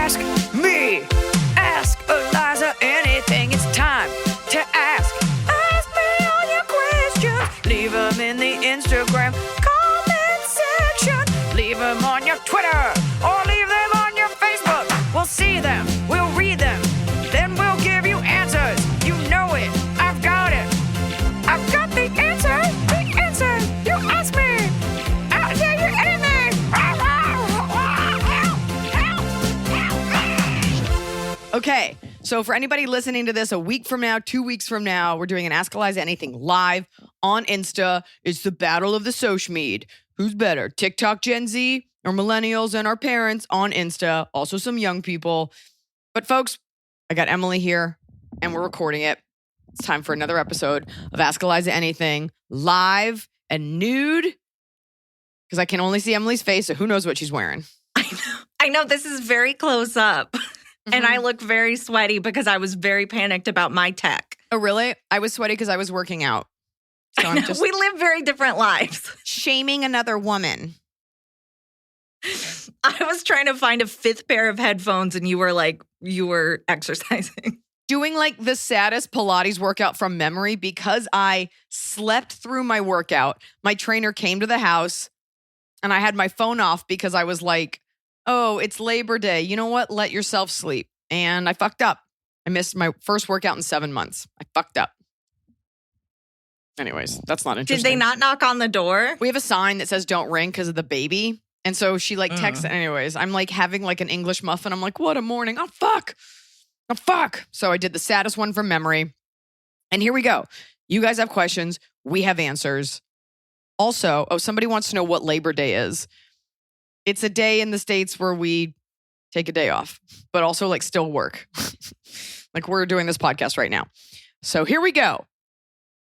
ask me. Ask Iliza anything. It's time to ask. Ask me all your questions. Leave them in the Instagram comment section. Leave them on your Twitter or leave them on your Facebook. We'll see them. We'll read them. Then we'll give you answers. You know it. I've got it. I've got the answer. The answer. You ask me. I'll tell you anything. Okay, so for anybody listening to this a week from now, 2 weeks from now, we're doing an Ask Iliza Anything live on Insta. It's the battle of the social media. Who's better, TikTok Gen Z or millennials and our parents on Insta? Also some young people. But folks, I got Emily here and we're recording it. It's time for another episode of Ask Iliza Anything live and nude because I can only see Emily's face, so who knows what she's wearing. I know this is very close up. And I look very sweaty because I was very panicked about my tech. Oh, really? I was sweaty because I was working out. So I'm just we live very different lives. shaming another woman. I was trying to find a fifth pair of headphones and you were exercising. Doing like the saddest Pilates workout from memory because I slept through my workout. My trainer came to the house and I had my phone off because I was like, oh, it's Labor Day. You know what? Let yourself sleep. And I fucked up. I missed my first workout in 7 months. I fucked up. Anyways, that's not interesting. Did they not knock on the door? We have a sign that says don't ring because of the baby. And so she like texts. Anyways, I'm like having like an English muffin. I'm like, what a morning. Oh, fuck. Oh, fuck. So I did the saddest one from memory. And here we go. You guys have questions. We have answers. Also, somebody wants to know what Labor Day is. It's a day in the States where we take a day off, but also like still work. Like we're doing this podcast right now. So here we go.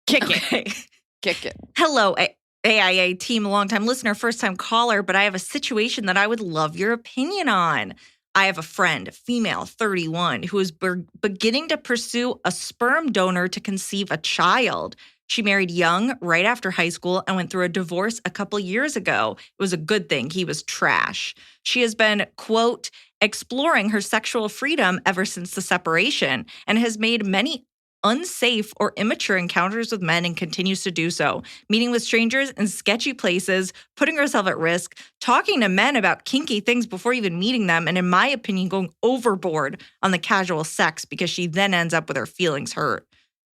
Kick it. Kick it. Hello, AIA team, longtime listener, first-time caller, but I have a situation that I would love your opinion on. I have a friend, female, 31, who is beginning to pursue a sperm donor to conceive a child. She married young right after high school and went through a divorce a couple years ago. It was a good thing. He was trash. She has been, quote, exploring her sexual freedom ever since the separation and has made many unsafe or immature encounters with men and continues to do so, meeting with strangers in sketchy places, putting herself at risk, talking to men about kinky things before even meeting them, and in my opinion, going overboard on the casual sex because she then ends up with her feelings hurt.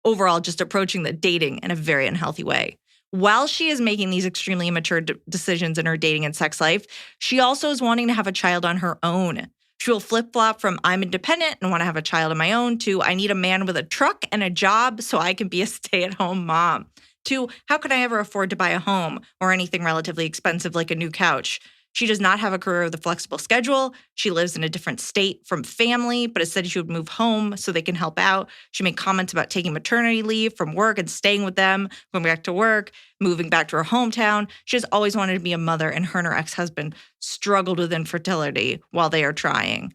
Overall, just approaching the dating in a very unhealthy way. While she is making these extremely immature decisions in her dating and sex life, she also is wanting to have a child on her own. She will flip-flop from I'm independent and want to have a child of my own to I need a man with a truck and a job so I can be a stay-at-home mom to how could I ever afford to buy a home or anything relatively expensive like a new couch. She does not have a career with a flexible schedule. She lives in a different state from family, but has said she would move home so they can help out. She made comments about taking maternity leave from work and staying with them, going back to work, moving back to her hometown. She has always wanted to be a mother, and her and her ex-husband struggled with infertility while they are trying.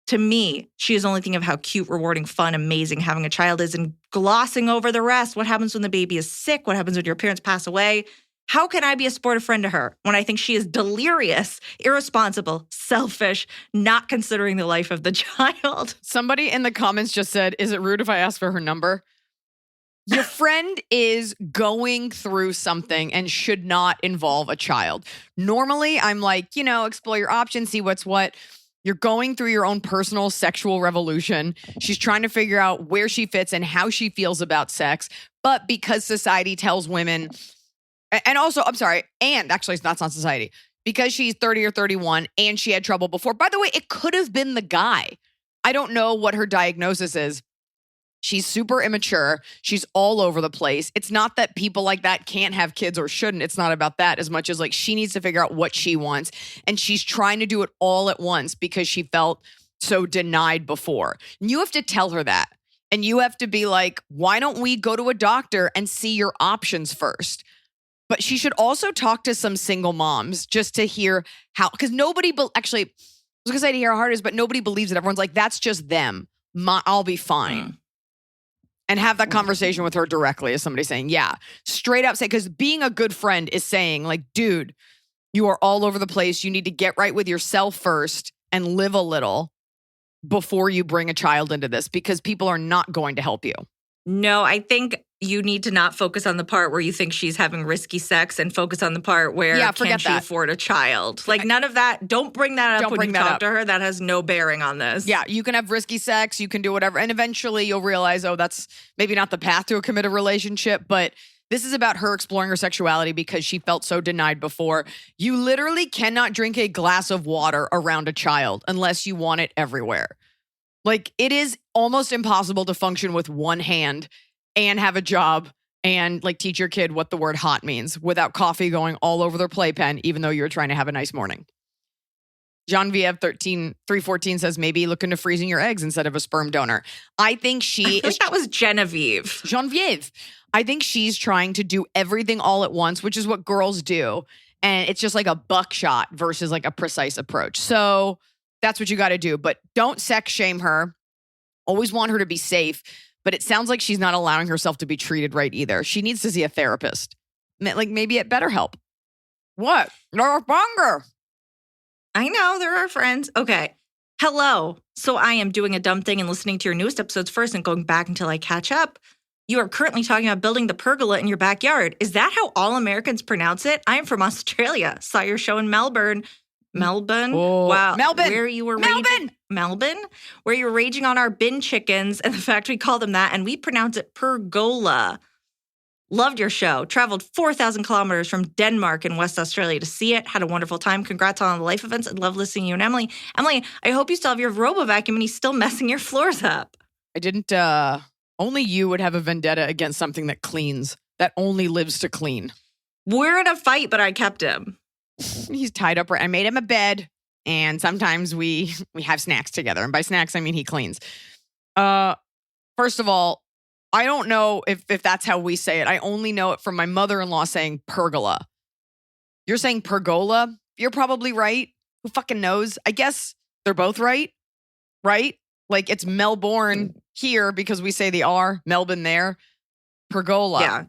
To me, she is only thinking of how cute, rewarding, fun, amazing having a child is and glossing over the rest. What happens when the baby is sick? What happens when your parents pass away? How can I be a supportive friend to her when I think she is delirious, irresponsible, selfish, not considering the life of the child? Somebody in the comments just said, is it rude if I ask for her number? Your friend is going through something and should not involve a child. Normally, I'm like, explore your options, see what's what. You're going through your own personal sexual revolution. She's trying to figure out where she fits and how she feels about sex. But because society tells women... And also, I'm sorry, and actually that's not society, because she's 30 or 31 and she had trouble before. By the way, it could have been the guy. I don't know what her diagnosis is. She's super immature. She's all over the place. It's not that people like that can't have kids or shouldn't. It's not about that as much as like she needs to figure out what she wants. And she's trying to do it all at once because she felt so denied before. And you have to tell her that. And you have to be like, why don't we go to a doctor and see your options first? But she should also talk to some single moms just to hear how, because nobody, actually, I was going to say to hear how hard it is, but nobody believes it. Everyone's like, that's just them. I'll be fine. And have that conversation with her directly as somebody saying, yeah, straight up say, because being a good friend is saying like, dude, you are all over the place. You need to get right with yourself first and live a little before you bring a child into this because people are not going to help you. No, I think you need to not focus on the part where you think she's having risky sex and focus on the part where can she afford a child? Like none of that. Don't bring that up when you talk to her. That has no bearing on this. Yeah, you can have risky sex. You can do whatever. And eventually you'll realize, oh, that's maybe not the path to a committed relationship. But this is about her exploring her sexuality because she felt so denied before. You literally cannot drink a glass of water around a child unless you want it everywhere. Like, it is almost impossible to function with one hand and have a job and like teach your kid what the word hot means without coffee going all over their playpen, even though you're trying to have a nice morning. Genevieve 314 says maybe look into freezing your eggs instead of a sperm donor. I think that was Genevieve. Genevieve. I think she's trying to do everything all at once, which is what girls do. And it's just like a buckshot versus like a precise approach. So that's what you got to do. But don't sex shame her. Always want her to be safe. But it sounds like she's not allowing herself to be treated right either. She needs to see a therapist. Like maybe at BetterHelp. What? You're longer. I know, they're our friends. Okay. Hello. So I am doing a dumb thing and listening to your newest episodes first and going back until I catch up. You are currently talking about building the pergola in your backyard. Is that how all Americans pronounce it? I am from Australia. Saw your show in Melbourne. Melbourne? Oh, wow. Melbourne. Where you were Melbourne. Melbourne? Where you were raging on our bin chickens and the fact we call them that and we pronounce it pergola. Loved your show. Traveled 4,000 kilometers from Denmark and West Australia to see it. Had a wonderful time. Congrats on all the life events. I love listening to you and Emily. Emily, I hope you still have your robo-vacuum and he's still messing your floors up. I didn't, only you would have a vendetta against something that cleans, that only lives to clean. We're in a fight, but I kept him. He's tied up. I made him a bed, and sometimes we have snacks together. And by snacks, I mean he cleans. First of all, I don't know if that's how we say it. I only know it from my mother-in-law saying pergola. You're saying pergola? You're probably right. Who fucking knows? I guess they're both right? Like it's Melbourne here because we say the R, Melbourne there. Pergola. Yeah.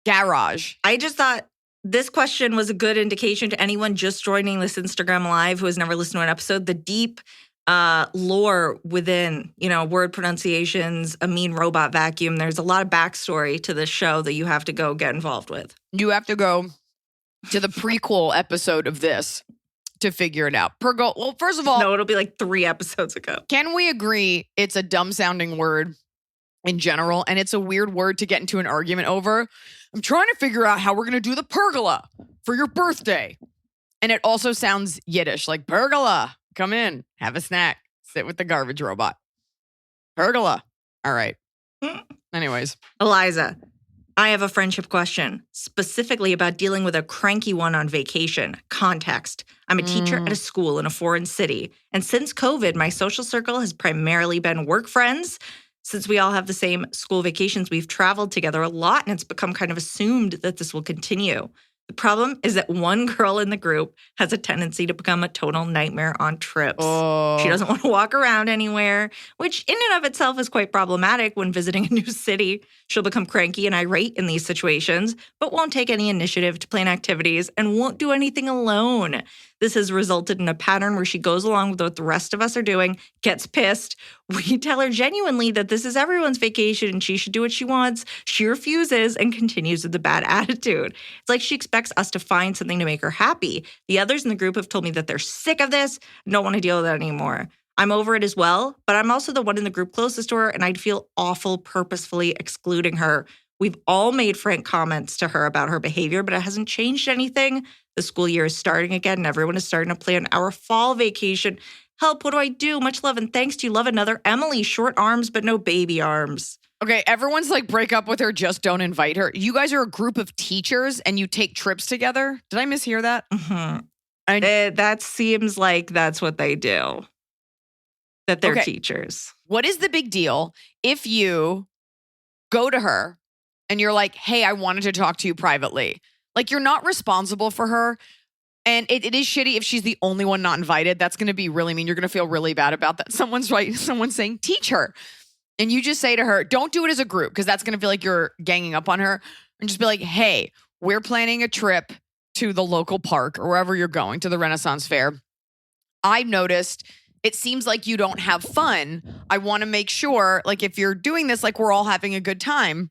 Garage. I just thought this question was a good indication to anyone just joining this Instagram Live who has never listened to an episode. The deep lore within, word pronunciations, a mean robot vacuum. There's a lot of backstory to this show that you have to go get involved with. You have to go to the prequel episode of this to figure it out. Pergola. Well, first of all, no, it'll be like 3 episodes ago. Can we agree it's a dumb sounding word in general, and it's a weird word to get into an argument over? I'm trying to figure out how we're going to do the pergola for your birthday. And it also sounds Yiddish, like pergola. Come in, have a snack, sit with the garbage robot. Pergola. All right. Anyways. Iliza, I have a friendship question, specifically about dealing with a cranky one on vacation. Context. I'm a teacher at a school in a foreign city. And since COVID, my social circle has primarily been work friends. Since we all have the same school vacations, we've traveled together a lot, and it's become kind of assumed that this will continue. The problem is that one girl in the group has a tendency to become a total nightmare on trips. Oh. She doesn't want to walk around anywhere, which in and of itself is quite problematic when visiting a new city. She'll become cranky and irate in these situations, but won't take any initiative to plan activities and won't do anything alone. This has resulted in a pattern where she goes along with what the rest of us are doing, gets pissed. We tell her genuinely that this is everyone's vacation and she should do what she wants. She refuses and continues with the bad attitude. It's like she expects us to find something to make her happy. The others in the group have told me that they're sick of this and don't want to deal with it anymore. I'm over it as well, but I'm also the one in the group closest to her, and I'd feel awful purposefully excluding her. We've all made frank comments to her about her behavior, but it hasn't changed anything. The school year is starting again, and everyone is starting to plan our fall vacation. Help, what do I do? Much love and thanks to you. Love, another Emily. Short arms, but no baby arms. Okay, everyone's like, break up with her, just don't invite her. You guys are a group of teachers and you take trips together? Did I mishear that? Mm-hmm. That seems like that's what they do. That they're teachers. What is the big deal if you go to her and you're like, hey, I wanted to talk to you privately? Like, you're not responsible for her. And it is shitty if she's the only one not invited. That's going to be really mean. You're going to feel really bad about that. Someone's saying, teach her. And you just say to her, don't do it as a group, because that's going to feel like you're ganging up on her. And just be like, hey, we're planning a trip to the local park or wherever you're going, to the Renaissance Fair. I've noticed it seems like you don't have fun. I want to make sure, like, if you're doing this, like, we're all having a good time.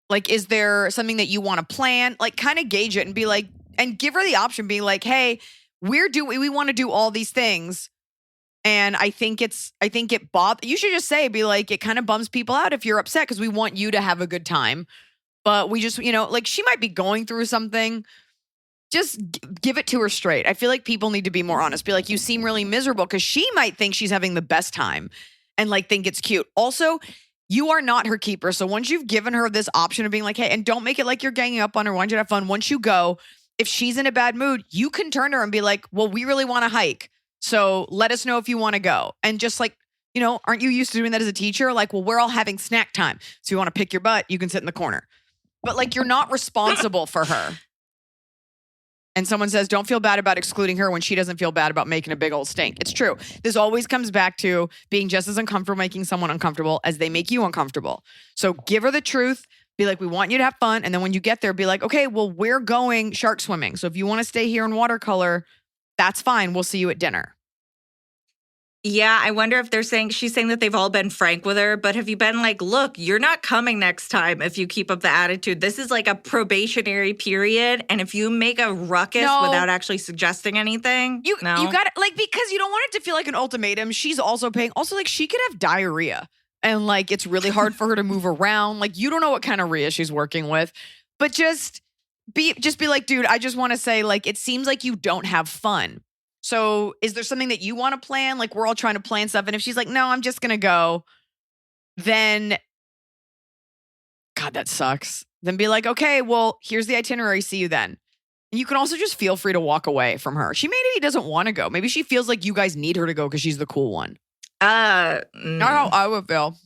Like, is there something that you want to plan? Like, kind of gauge it and be like, and give her the option, be like, hey, we want to do all these things. And I think it you should just say, be like, it kind of bums people out if you're upset because we want you to have a good time. But we just, like, she might be going through something. Just give it to her straight. I feel like people need to be more honest. Be like, you seem really miserable, because she might think she's having the best time and like think it's cute. Also, you are not her keeper. So once you've given her this option of being like, hey, and don't make it like you're ganging up on her, want you to have fun. Once you go, if she's in a bad mood, you can turn to her and be like, well, we really want to hike. So let us know if you want to go. And just like, aren't you used to doing that as a teacher? Like, well, we're all having snack time. So you want to pick your butt, you can sit in the corner. But like, you're not responsible for her. And someone says, don't feel bad about excluding her when she doesn't feel bad about making a big old stink. It's true. This always comes back to being just as uncomfortable making someone uncomfortable as they make you uncomfortable. So give her the truth. Be like, we want you to have fun. And then when you get there, be like, okay, well, we're going shark swimming. So if you want to stay here in watercolor, that's fine. We'll see you at dinner. Yeah, I wonder if she's saying that they've all been frank with her, but have you been like, look, you're not coming next time if you keep up the attitude. This is like a probationary period. And if you make a ruckus without actually suggesting anything, you got it, like, because you don't want it to feel like an ultimatum. She's also paying. Also, like, she could have diarrhea and like, it's really hard for her to move around. Like, you don't know what kind of rhea she's working with, but just be like, dude, I just want to say, like, it seems like you don't have fun. So is there something that you want to plan? Like, we're all trying to plan stuff. And if she's like, no, I'm just going to go, then, God, that sucks. Then be like, okay, well, here's the itinerary. See you then. And you can also just feel free to walk away from her. She maybe doesn't want to go. Maybe she feels like you guys need her to go because she's the cool one. Not how I would feel.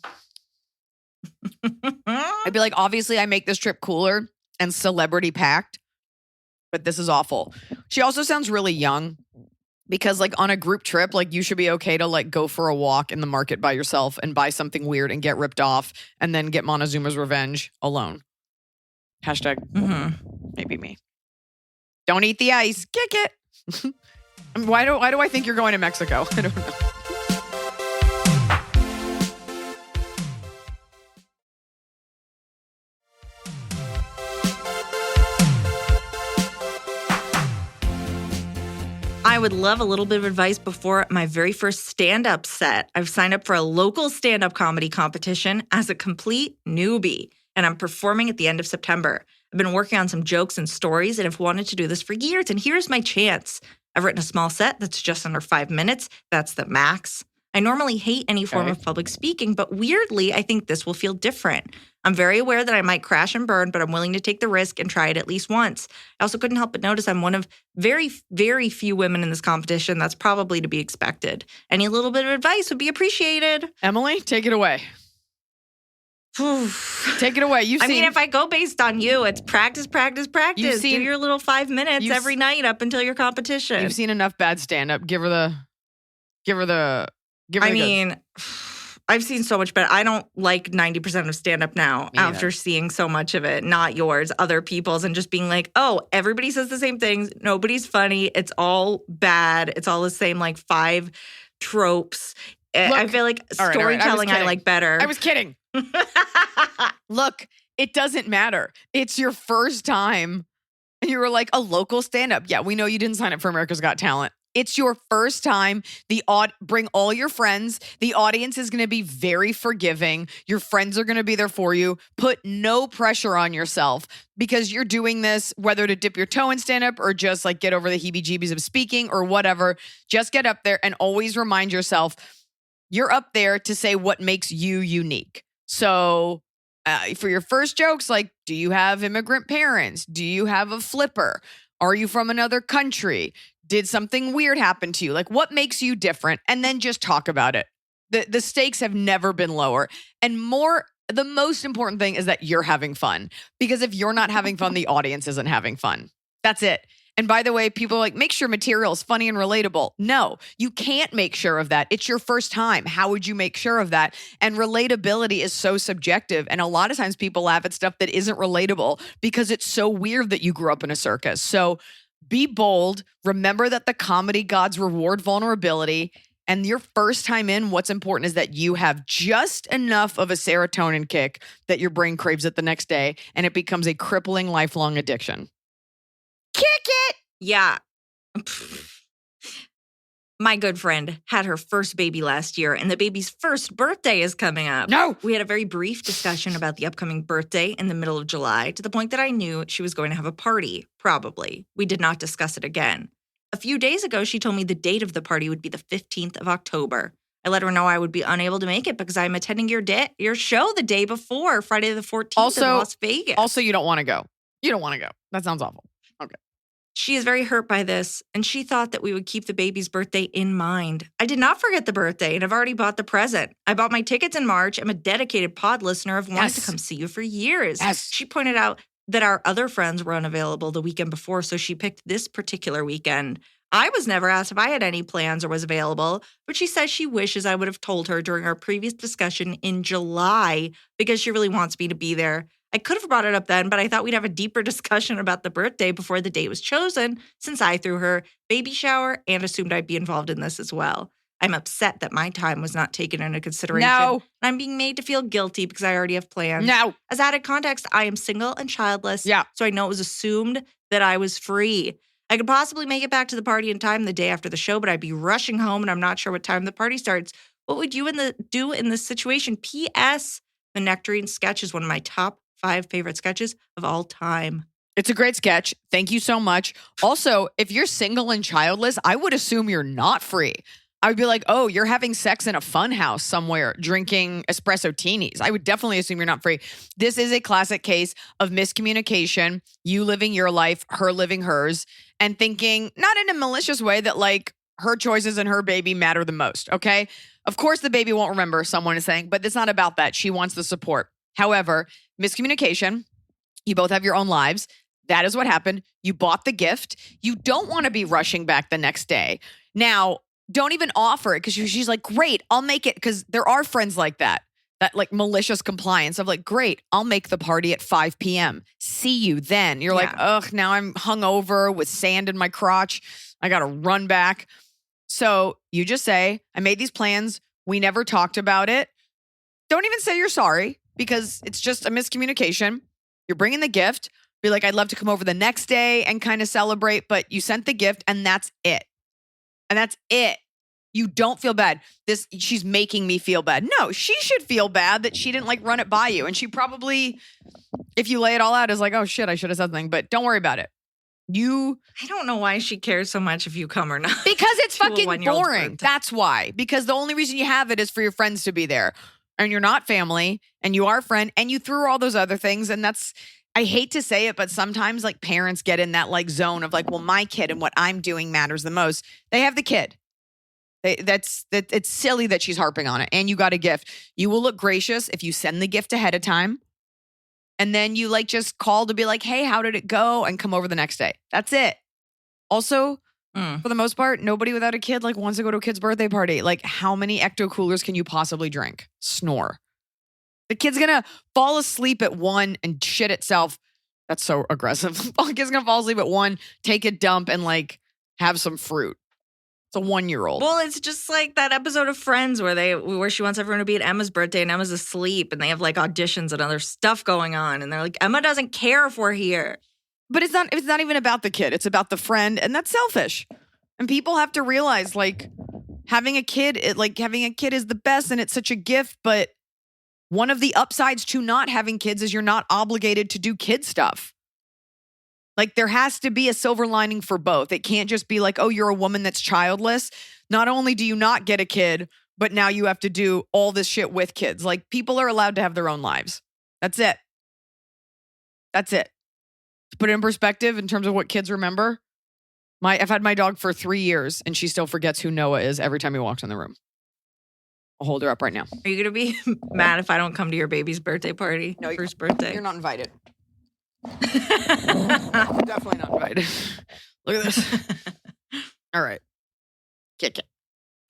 I'd be like, obviously, I make this trip cooler and celebrity packed, but this is awful. She also sounds really young. Because like on a group trip, like you should be okay to like go for a walk in the market by yourself and buy something weird and get ripped off and then get Montezuma's revenge alone. Hashtag maybe me. Don't eat the ice. Kick it. Why do I think you're going to Mexico? I don't know. I would love a little bit of advice before my very first stand-up set. I've signed up for a local stand-up comedy competition as a complete newbie, and I'm performing at the end of September. I've been working on some jokes and stories and have wanted to do this for years, and here's my chance. I've written a small set that's just under 5 minutes. That's the max. I normally hate any form of public speaking, but weirdly, I think this will feel different. I'm very aware that I might crash and burn, but I'm willing to take the risk and try it at least once. I also couldn't help but notice I'm one of very, very few women in this competition. That's probably to be expected. Any little bit of advice would be appreciated. Emily, take it away. Take it away. I mean, if I go based on you, it's practice. Do your little 5 minutes every night up until your competition. You've seen enough bad stand-up. Give her the I've seen so much, but I don't like 90% of stand-up now after seeing so much of it. Not yours, other people's, and just being like, oh, everybody says the same things. Nobody's funny. It's all bad. It's all the same, like 5 tropes. Look, I feel like storytelling I like better. I was kidding. Look, it doesn't matter. It's your first time. And you were like, a local stand-up. Yeah, we know you didn't sign up for America's Got Talent. It's your first time. Bring all your friends. The audience is going to be very forgiving. Your friends are going to be there for you. Put no pressure on yourself because you're doing this, whether to dip your toe in stand-up or just like get over the heebie-jeebies of speaking or whatever. Just get up there and always remind yourself you're up there to say what makes you unique. So for your first jokes, like, do you have immigrant parents? Do you have a flipper? Are you from another country? Did something weird happen to you? Like, what makes you different? And then just talk about it. The stakes have never been lower. And the most important thing is that you're having fun. Because if you're not having fun, the audience isn't having fun. That's it. And by the way, people are like, make sure material is funny and relatable. No, you can't make sure of that. It's your first time. How would you make sure of that? And relatability is so subjective. And a lot of times people laugh at stuff that isn't relatable because it's so weird that you grew up in a circus. So be bold. Remember that the comedy gods reward vulnerability And your first time in, what's important is that you have just enough of a serotonin kick that your brain craves it the next day, and it becomes a crippling lifelong addiction. Kick it! Yeah. My good friend had her first baby last year, and the baby's first birthday is coming up. No! We had a very brief discussion about the upcoming birthday in the middle of July, to the point that I knew she was going to have a party, probably. We did not discuss it again. A few days ago, she told me the date of the party would be the 15th of October. I let her know I would be unable to make it because I'm attending your show the day before, Friday the 14th in Las Vegas. Also, you don't want to go. You don't want to go. That sounds awful. Okay. She is very hurt by this, and she thought that we would keep the baby's birthday in mind. I did not forget the birthday, and I've already bought the present. I bought my tickets in March. I'm a dedicated pod listener. I've wanted to come see you for years. Yes. She pointed out that our other friends were unavailable the weekend before, so she picked this particular weekend. I was never asked if I had any plans or was available, but she says she wishes I would have told her during our previous discussion in July because she really wants me to be there. I could have brought it up then, but I thought we'd have a deeper discussion about the birthday before the date was chosen, since I threw her baby shower and assumed I'd be involved in this as well. I'm upset that my time was not taken into consideration. No. I'm being made to feel guilty because I already have plans. No. As added context, I am single and childless, Yeah. so I know it was assumed that I was free. I could possibly make it back to the party in time the day after the show, but I'd be rushing home, and I'm not sure what time the party starts. What would you do in this situation? P.S. The Nectarine sketch is one of my top 5 favorite sketches of all time. It's a great sketch. Thank you so much. Also, if you're single and childless, I would assume you're not free. I would be like, oh, you're having sex in a fun house somewhere, drinking espresso teenies. I would definitely assume you're not free. This is a classic case of miscommunication, you living your life, her living hers, and thinking, not in a malicious way, that like her choices and her baby matter the most, okay? Of course, the baby won't remember, someone is saying, but it's not about that. She wants the support. However, miscommunication, you both have your own lives. That is what happened. You bought the gift. You don't want to be rushing back the next day. Now, don't even offer it because she's like, great, I'll make it. Because there are friends like that like malicious compliance of like, great, I'll make the party at 5 p.m. See you then. You're like, ugh, now I'm hungover with sand in my crotch. I got to run back. So you just say, I made these plans. We never talked about it. Don't even say you're sorry because it's just a miscommunication. You're bringing the gift. Be like, I'd love to come over the next day and kind of celebrate, but you sent the gift and that's it. And that's it. You don't feel bad. She's making me feel bad. No, she should feel bad that she didn't like run it by you. And she probably, if you lay it all out, is like, oh shit, I should have said something, but don't worry about it. I don't know why she cares so much if you come or not. Because it's fucking boring. Birthday. That's why. Because the only reason you have it is for your friends to be there. And you're not family and you are a friend and you threw all those other things. And I hate to say it, but sometimes like parents get in that like zone of like, well, my kid and what I'm doing matters the most. They have the kid. It's silly that she's harping on it. And you got a gift. You will look gracious if you send the gift ahead of time. And then you like just call to be like, hey, how did it go? And come over the next day. That's it. Also, for the most part, nobody without a kid like wants to go to a kid's birthday party. Like how many Ecto Coolers can you possibly drink? Snore. The kid's going to fall asleep at 1 and shit itself. That's so aggressive. The kid's going to fall asleep at 1, take a dump and like have some fruit. It's a 1-year-old. Well, it's just like that episode of Friends where she wants everyone to be at Emma's birthday and Emma's asleep and they have like auditions and other stuff going on. And they're like, Emma doesn't care if we're here. But it's not even about the kid. It's about the friend. And that's selfish. And people have to realize like having a kid is the best and it's such a gift. But one of the upsides to not having kids is you're not obligated to do kid stuff. Like there has to be a silver lining for both. It can't just be like, oh, you're a woman that's childless. Not only do you not get a kid, but now you have to do all this shit with kids. Like people are allowed to have their own lives. That's it. That's it. To put it in perspective in terms of what kids remember, I've had my dog for 3 years and she still forgets who Noah is every time he walks in the room. I'll hold her up right now. Are you going to be mad if I don't come to your baby's birthday party? No, first birthday. You're not invited. Definitely not invited. Look at this. All right. Kick it.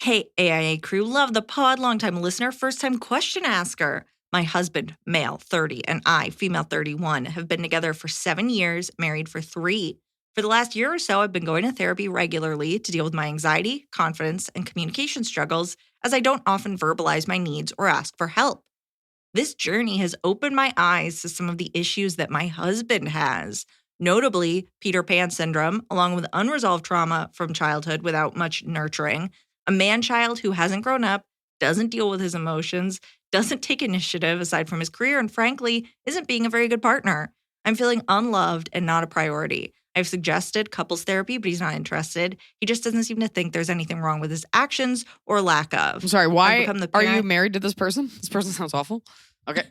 Hey, AIA crew. Love the pod. Longtime listener. First time question asker. My husband, male, 30, and I, female, 31, have been together for 7 years, married for 3. For For the last year or so, I've been going to therapy regularly to deal with my anxiety, confidence, and communication struggles, as I don't often verbalize my needs or ask for help. This journey has opened my eyes to some of the issues that my husband has, notably Peter Pan syndrome, along with unresolved trauma from childhood without much nurturing, a man-child who hasn't grown up, doesn't deal with his emotions, doesn't take initiative aside from his career, and frankly, isn't being a very good partner. I'm feeling unloved and not a priority. I've suggested couples therapy, but he's not interested. He just doesn't seem to think there's anything wrong with his actions or lack of. I'm sorry, why become the are you parent- married to this person? This person sounds awful. Okay.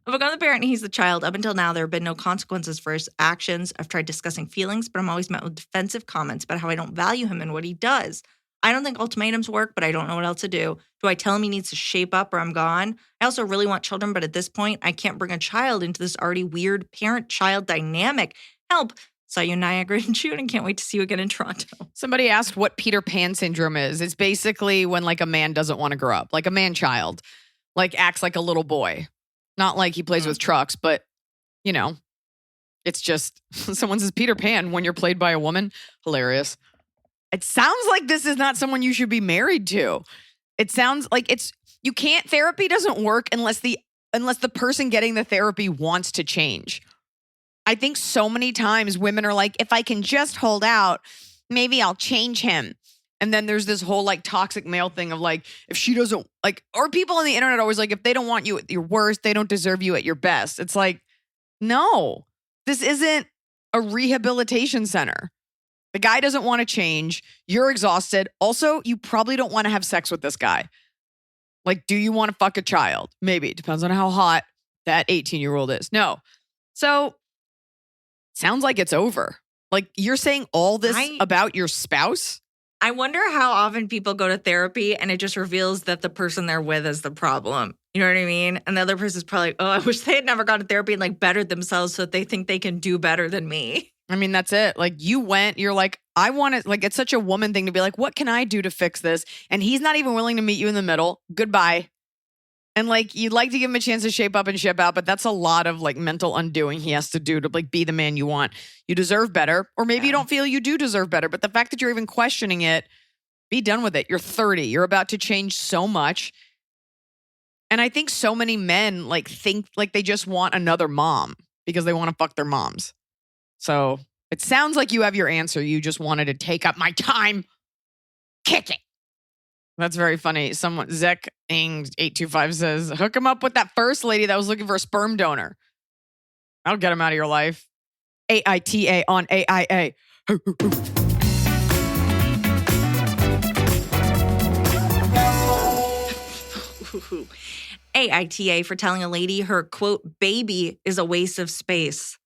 I've become the parent and he's the child. Up until now, there have been no consequences for his actions. I've tried discussing feelings, but I'm always met with defensive comments about how I don't value him and what he does. I don't think ultimatums work, but I don't know what else to do. Do I tell him he needs to shape up or I'm gone? I also really want children, but at this point, I can't bring a child into this already weird parent-child dynamic. Help. Saw you in Niagara in June and can't wait to see you again in Toronto. Somebody asked what Peter Pan syndrome is. It's basically when like a man doesn't want to grow up, like a man-child, like acts like a little boy. Not like he plays with trucks, but you know, it's just someone says Peter Pan when you're played by a woman. Hilarious. It sounds like this is not someone you should be married to. It sounds like therapy doesn't work unless the person getting the therapy wants to change. I think so many times women are like, if I can just hold out, maybe I'll change him. And then there's this whole like toxic male thing of like, if she doesn't like, or people on the internet always like, if they don't want you at your worst, they don't deserve you at your best. It's like, no, this isn't a rehabilitation center. The guy doesn't want to change. You're exhausted. Also, you probably don't want to have sex with this guy. Like, do you want to fuck a child? Maybe. It depends on how hot that 18-year-old is. No. So, sounds like it's over. Like, you're saying all this about your spouse? I wonder how often people go to therapy and it just reveals that the person they're with is the problem. You know what I mean? And the other person's probably, oh, I wish they had never gone to therapy and like bettered themselves so that they think they can do better than me. I mean, that's it. Like you're like, I want to, like, it's such a woman thing to be like, what can I do to fix this? And he's not even willing to meet you in the middle. Goodbye. And like, you'd like to give him a chance to shape up and ship out, but that's a lot of like mental undoing he has to do to like be the man you want. You deserve better. Or maybe you don't feel you do deserve better, but the fact that you're even questioning it, be done with it. You're 30. You're about to change so much. And I think so many men like think like they just want another mom because they want to fuck their moms. So it sounds like you have your answer. You just wanted to take up my time. Kick it. That's very funny. Someone, Zek825 says, hook him up with that first lady that was looking for a sperm donor. I'll get him out of your life. AITA on AIA. AITA for telling a lady her, quote, baby is a waste of space.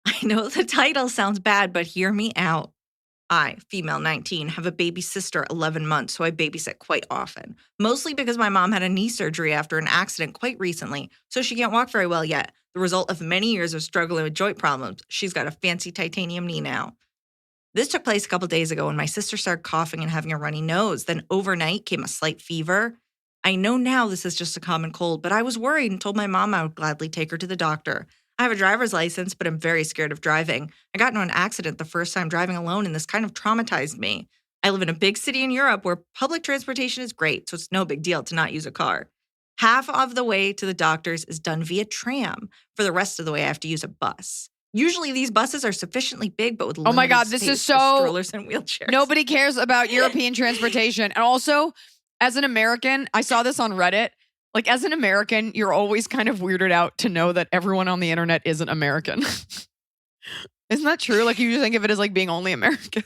I know the title sounds bad, but hear me out. I, female 19, have a baby sister 11 months, so I babysit quite often. Mostly because my mom had a knee surgery after an accident quite recently, so she can't walk very well yet. The result of many years of struggling with joint problems. She's got a fancy titanium knee now. This took place a couple days ago when my sister started coughing and having a runny nose. Then overnight came a slight fever. I know now this is just a common cold, but I was worried and told my mom I would gladly take her to the doctor. I have a driver's license, but I'm very scared of driving. I got into an accident the first time driving alone, and this kind of traumatized me. I live in a big city in Europe where public transportation is great, so it's no big deal to not use a car. Half of the way to the doctor's is done via tram. For the rest of the way, I have to use a bus. Usually these buses are sufficiently big, but with limited oh my God, this space is for so strollers and wheelchairs. Nobody cares about European transportation. And also, as an American, I saw this on Reddit. Like, as an American, you're always kind of weirded out to know that everyone on the internet isn't American. Isn't that true? Like, you just think of it as like being only American.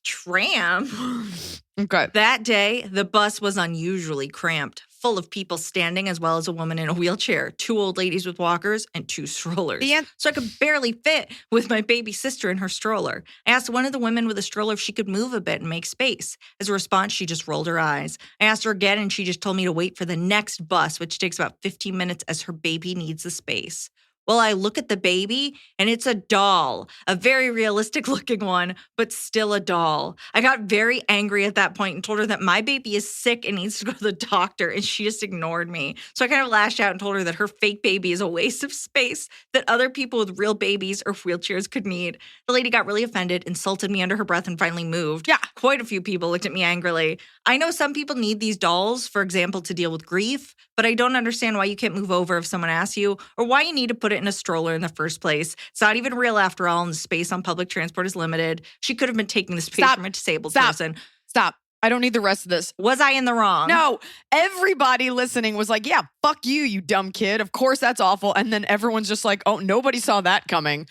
Tram? Okay. That day, the bus was unusually cramped, full of people standing as well as a woman in a wheelchair, 2 old ladies with walkers, and 2 strollers. So I could barely fit with my baby sister in her stroller. I asked one of the women with a stroller if she could move a bit and make space. As a response, she just rolled her eyes. I asked her again, and she just told me to wait for the next bus, which takes about 15 minutes as her baby needs the space. Well, I look at the baby and it's a doll, a very realistic looking one, but still a doll. I got very angry at that point and told her that my baby is sick and needs to go to the doctor, and she just ignored me. So I kind of lashed out and told her that her fake baby is a waste of space that other people with real babies or wheelchairs could need. The lady got really offended, insulted me under her breath, and finally moved. Yeah. Quite a few people looked at me angrily. I know some people need these dolls, for example, to deal with grief, but I don't understand why you can't move over if someone asks you, or why you need to put it in a stroller in the first place. It's not even real after all, and the space on public transport is limited. She could have been taking the space from a disabled person. Stop. I don't need the rest of this. Was I in the wrong? No, everybody listening was like, yeah, fuck you, you dumb kid. Of course that's awful. And then everyone's just like, oh, nobody saw that coming.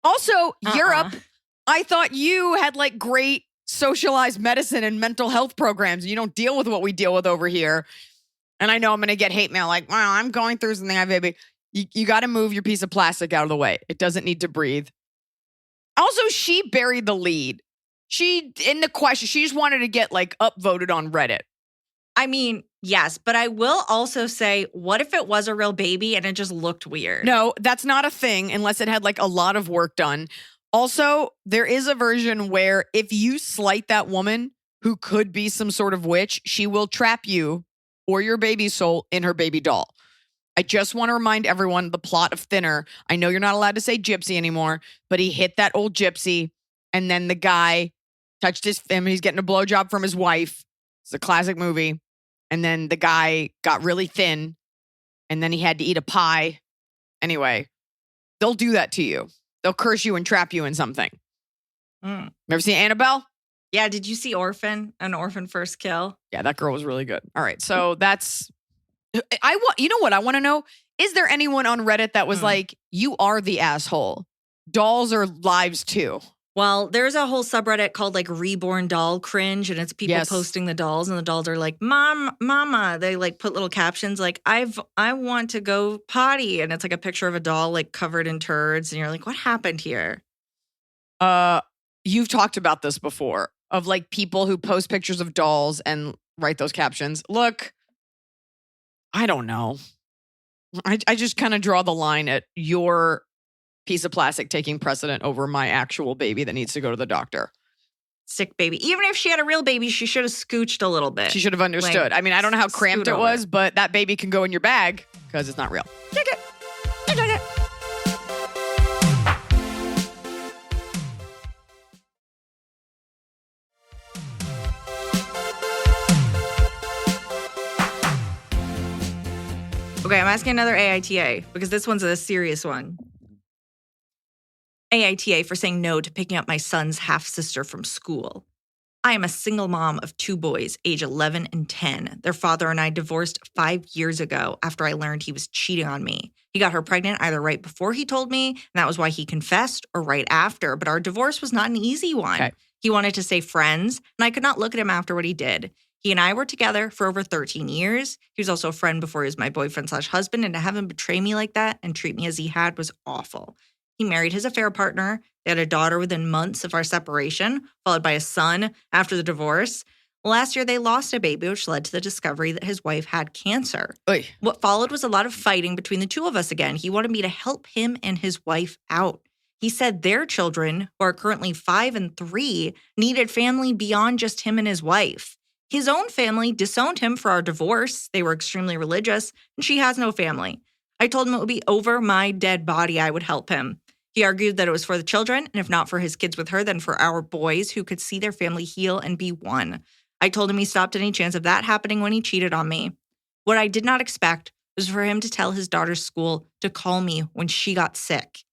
Also, Europe, I thought you had like great socialized medicine and mental health programs. You don't deal with what we deal with over here. And I know I'm going to get hate mail like, wow, I'm going through something, baby. You got to move your piece of plastic out of the way. It doesn't need to breathe. Also, she buried the lead. She just wanted to get like upvoted on Reddit. I mean, yes, but I will also say, what if it was a real baby and it just looked weird? No, that's not a thing unless it had like a lot of work done. Also, there is a version where if you slight that woman who could be some sort of witch, she will trap you or your baby's soul in her baby doll. I just want to remind everyone the plot of Thinner. I know you're not allowed to say gypsy anymore, but he hit that old gypsy and then the guy touched him. He's getting a blowjob from his wife. It's a classic movie. And then the guy got really thin and then he had to eat a pie. Anyway, they'll do that to you. They'll curse you and trap you in something. Ever seen Annabelle? Yeah, did you see Orphan? An Orphan First Kill? Yeah, that girl was really good. All right, so that's... You know what I want to know? Is there anyone on Reddit that was like, you are the asshole? Dolls are lives too. Well, there's a whole subreddit called like Reborn Doll Cringe, and it's people posting the dolls, and the dolls are like, Mama. They like put little captions like, I want to go potty. And it's like a picture of a doll like covered in turds. And you're like, what happened here? You've talked about this before of like people who post pictures of dolls and write those captions. Look, I don't know. I just kind of draw the line at your piece of plastic taking precedent over my actual baby that needs to go to the doctor. Sick baby. Even if she had a real baby, she should have scooched a little bit. She should have understood. I mean, I don't know how cramped it was, but that baby can go in your bag because it's not real. Take it. Take it. Okay, I'm asking another AITA because this one's a serious one. AITA for saying no to picking up my son's half-sister from school. I am a single mom of 2 boys, age 11 and 10. Their father and I divorced 5 years ago after I learned he was cheating on me. He got her pregnant either right before he told me, and that was why he confessed, or right after. But our divorce was not an easy one. Okay. He wanted to stay friends, and I could not look at him after what he did. He and I were together for over 13 years. He was also a friend before he was my boyfriend/husband, and to have him betray me like that and treat me as he had was awful. He married his affair partner. They had a daughter within months of our separation, followed by a son after the divorce. Last year, they lost a baby, which led to the discovery that his wife had cancer. Oy. What followed was a lot of fighting between the two of us again. He wanted me to help him and his wife out. He said their children, who are currently 5 and 3, needed family beyond just him and his wife. His own family disowned him for our divorce. They were extremely religious, and she has no family. I told him it would be over my dead body I would help him. He argued that it was for the children, and if not for his kids with her, then for our boys who could see their family heal and be one. I told him he stopped any chance of that happening when he cheated on me. What I did not expect was for him to tell his daughter's school to call me when she got sick.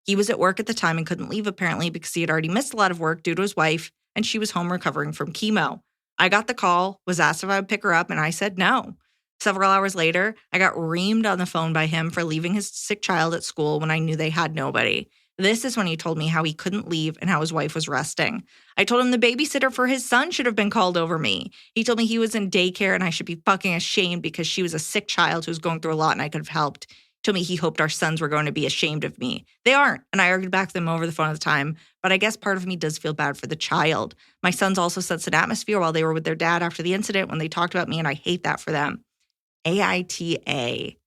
He was at work at the time and couldn't leave apparently because he had already missed a lot of work due to his wife, and she was home recovering from chemo. I got the call, was asked if I would pick her up, and I said no. Several hours later, I got reamed on the phone by him for leaving his sick child at school when I knew they had nobody. This is when he told me how he couldn't leave and how his wife was resting. I told him the babysitter for his son should have been called over me. He told me he was in daycare and I should be fucking ashamed because she was a sick child who was going through a lot and I could have helped. He told me he hoped our sons were going to be ashamed of me. They aren't, and I argued back with them over the phone at the time, but I guess part of me does feel bad for the child. My sons also sensed an atmosphere while they were with their dad after the incident when they talked about me, and I hate that for them. AITA.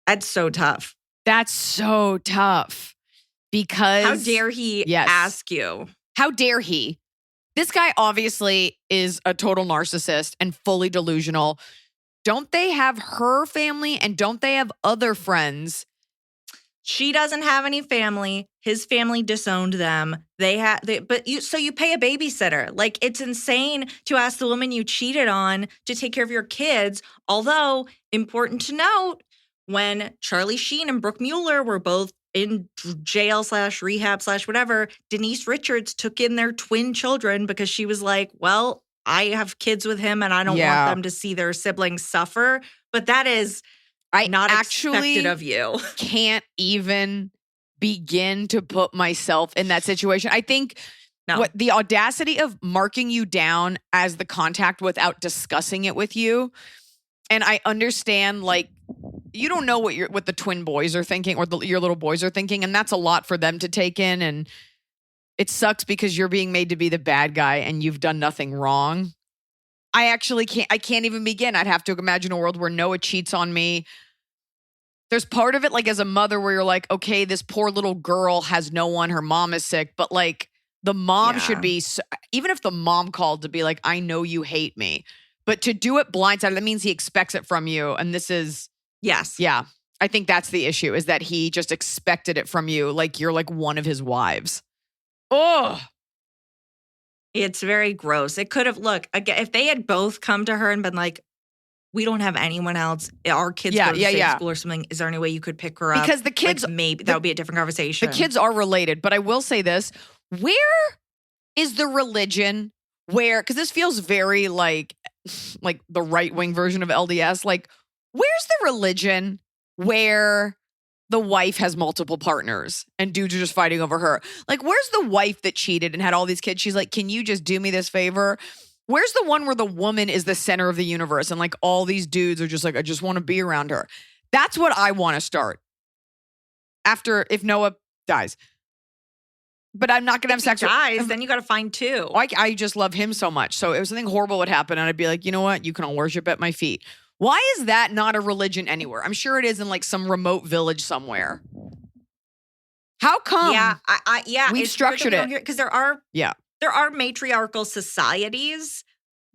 That's so tough. That's so tough because How dare he ask you? How dare he? This guy obviously is a total narcissist and fully delusional. Don't they have her family and don't they have other friends? She doesn't have any family. His family disowned them. So you pay a babysitter. Like, it's insane to ask the woman you cheated on to take care of your kids. Although, important to note, when Charlie Sheen and Brooke Mueller were both in jail / rehab / whatever, Denise Richards took in their twin children because she was like, well, I have kids with him and I don't want them to see their siblings suffer. But that is not expected of you. Can't even begin to put myself in that situation. I think what the audacity of marking you down as the contact without discussing it with you. And I understand, like, you don't know what the twin boys are thinking or your little boys are thinking. And that's a lot for them to take in. And it sucks because you're being made to be the bad guy and you've done nothing wrong. I can't even begin. I'd have to imagine a world where Noah cheats on me. There's part of it, like, as a mother where you're like, okay, this poor little girl has no one. Her mom is sick. But, like, the mom should be, even if the mom called to be like, I know you hate me. But to do it blindsided, that means he expects it from you. And this is. Yes. Yeah. I think that's the issue, is that he just expected it from you. Like, you're like one of his wives. Oh. It's very gross. It could have, look, again, if they had both come to her and been like, we don't have anyone else. Our kids go to the same school or something. Is there any way you could pick her up? Because the kids, like, maybe that would be a different conversation. The kids are related, but I will say this. Where is the religion where, because this feels very like the right-wing version of LDS. Like, where's the religion where the wife has multiple partners and dudes are just fighting over her? Like, where's the wife that cheated and had all these kids? She's like, can you just do me this favor? Where's the one where the woman is the center of the universe and like all these dudes are just like, I just want to be around her? That's what I want to start after, if Noah dies. But I'm not going to have sex with him. Then you got to find two. I just love him so much. So if something horrible would happen and I'd be like, you know what? You can all worship at my feet. Why is that not a religion anywhere? I'm sure it is in like some remote village somewhere. How come? Yeah, we've structured it because there are matriarchal societies.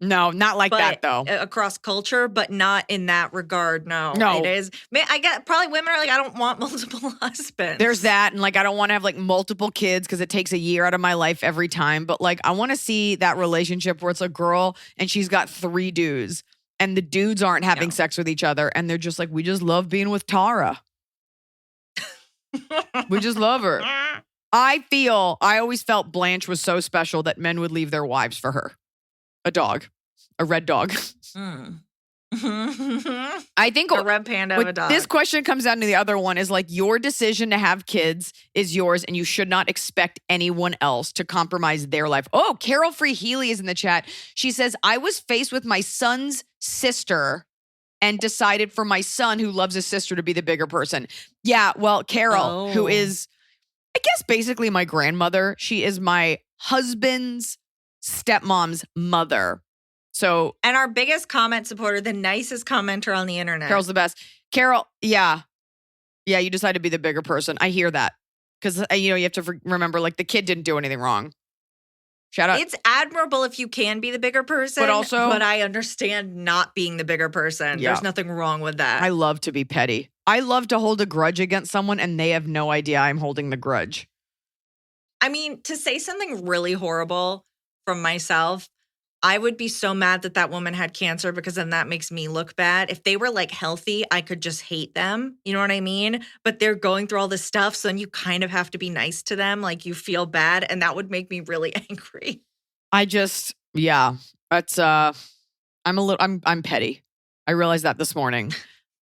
No, not like that though. Across culture, but not in that regard. No, it is. I get probably women are like, I don't want multiple husbands. There's that, and like I don't want to have like multiple kids because it takes a year out of my life every time. But like I want to see that relationship where it's a girl and she's got 3 dudes, and the dudes aren't having sex with each other, and they're just like, we just love being with Tara. We just love her. I always felt Blanche was so special that men would leave their wives for her. A dog. A red dog. I think a red panda of a dog. This question comes down to the other one is like, your decision to have kids is yours and you should not expect anyone else to compromise their life. Oh, Carol Free Healy is in the chat. She says, I was faced with my son's sister and decided for my son who loves his sister to be the bigger person. Yeah, well, Carol, who is, I guess, basically my grandmother. She is my husband's stepmom's mother. So, and our biggest comment supporter, the nicest commenter on the internet. Carol's the best. Carol, yeah, you decide to be the bigger person. I hear that because you have to remember, like, the kid didn't do anything wrong. Shout out. It's admirable if you can be the bigger person, but I understand not being the bigger person. Yeah. There's nothing wrong with that. I love to be petty. I love to hold a grudge against someone, and they have no idea I'm holding the grudge. I mean, to say something really horrible from myself, I would be so mad that woman had cancer because then that makes me look bad. If they were like healthy, I could just hate them. You know what I mean? But they're going through all this stuff. So then you kind of have to be nice to them. Like you feel bad. And that would make me really angry. That's, I'm petty. I realized that this morning.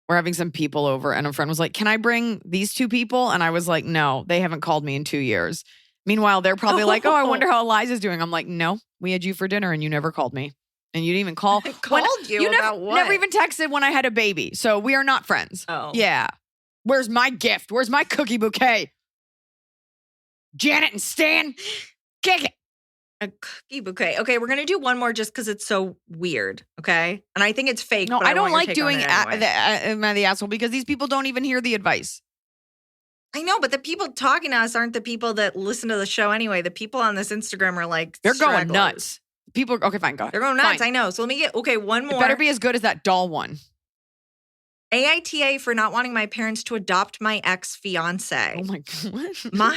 We're having some people over and a friend was like, can I bring these 2 people? And I was like, no, they haven't called me in 2 years. Meanwhile, they're probably like, oh, I wonder how Eliza's doing. I'm like, no, we had you for dinner and you never called me. And you didn't even call. I called you about what? Never even texted when I had a baby. So we are not friends. Oh. Yeah. Where's my gift? Where's my cookie bouquet? Janet and Stan, kick it. A cookie bouquet. Okay, we're going to do one more just because it's so weird, okay? And I think it's fake. No, but I don't want your like take on doing it anyway. am I the asshole because these people don't even hear the advice. I know, but the people talking to us aren't the people that listen to the show anyway. The people on this Instagram are like, They're going stragglers. nuts. People, okay, fine, go. They're going nuts, Fine. I know. So let me get, one It more. better be as good as that doll one. AITA for not wanting my parents to adopt my ex-fiance. Oh my God. My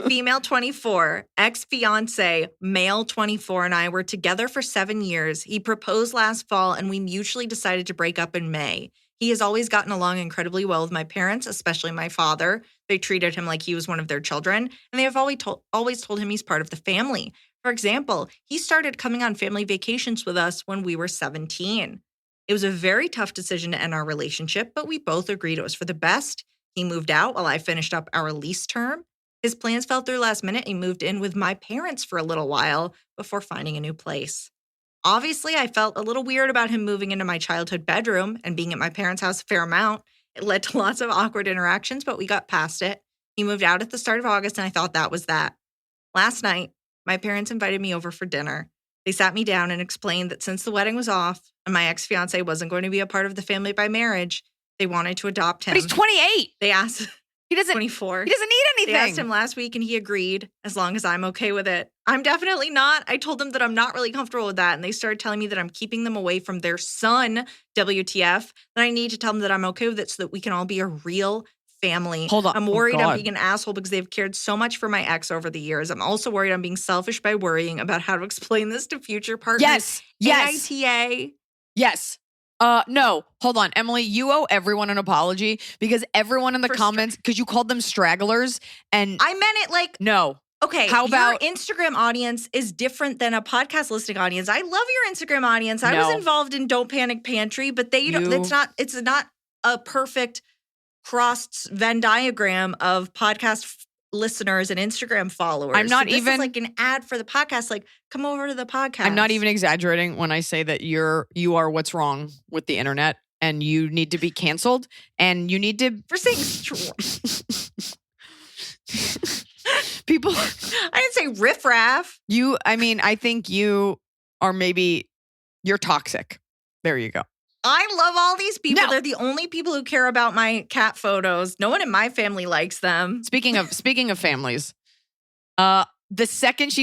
female 24, ex-fiance, male 24, and I were together for 7 years. He proposed last fall, and we mutually decided to break up in May. He has always gotten along incredibly well with my parents, especially my father. They treated him like he was one of their children, and they have always told him he's part of the family. For example, he started coming on family vacations with us when we were 17. It was a very tough decision to end our relationship, but we both agreed it was for the best. He moved out while I finished up our lease term. His plans fell through last minute. He moved in with my parents for a little while before finding a new place. Obviously, I felt a little weird about him moving into my childhood bedroom and being at my parents' house a fair amount. It led to lots of awkward interactions, but we got past it. He moved out at the start of August, and I thought that was that. Last night, my parents invited me over for dinner. They sat me down and explained that since the wedding was off and my ex-fiance wasn't going to be a part of the family by marriage, they wanted to adopt him. But he's 28. They asked, He doesn't 24. He doesn't need anything. They asked him last week and he agreed as long as I'm okay with it. I'm definitely not. I told them that I'm not really comfortable with that. And they started telling me that I'm keeping them away from their son, WTF, that I need to tell them that I'm okay with it so that we can all be a real family. Hold on. I'm Oh, worried I'm God. being an asshole because they've cared so much for my ex over the years. I'm also worried I'm being selfish by worrying about how to explain this to future partners. Yes. AITA. Yes. No, hold on. Emily, you owe everyone an apology because everyone in the For comments, because you called them stragglers and I meant it like, no. okay, How about- your Instagram audience is different than a podcast listening audience. I love your Instagram audience. I was No. involved in Don't Panic Pantry, but You- it's not a perfect crossed Venn diagram of podcast listeners and Instagram followers. I'm not so this even- is like an ad for the podcast. Like, come over to the podcast. I'm not even exaggerating when I say that you are what's wrong with the internet and you need to be canceled and you need to for saying people I didn't say riffraff. I think you are you're toxic. There you go. I love all these people. No. They're the only people who care about my cat photos. No one in my family likes them. Speaking of families, the second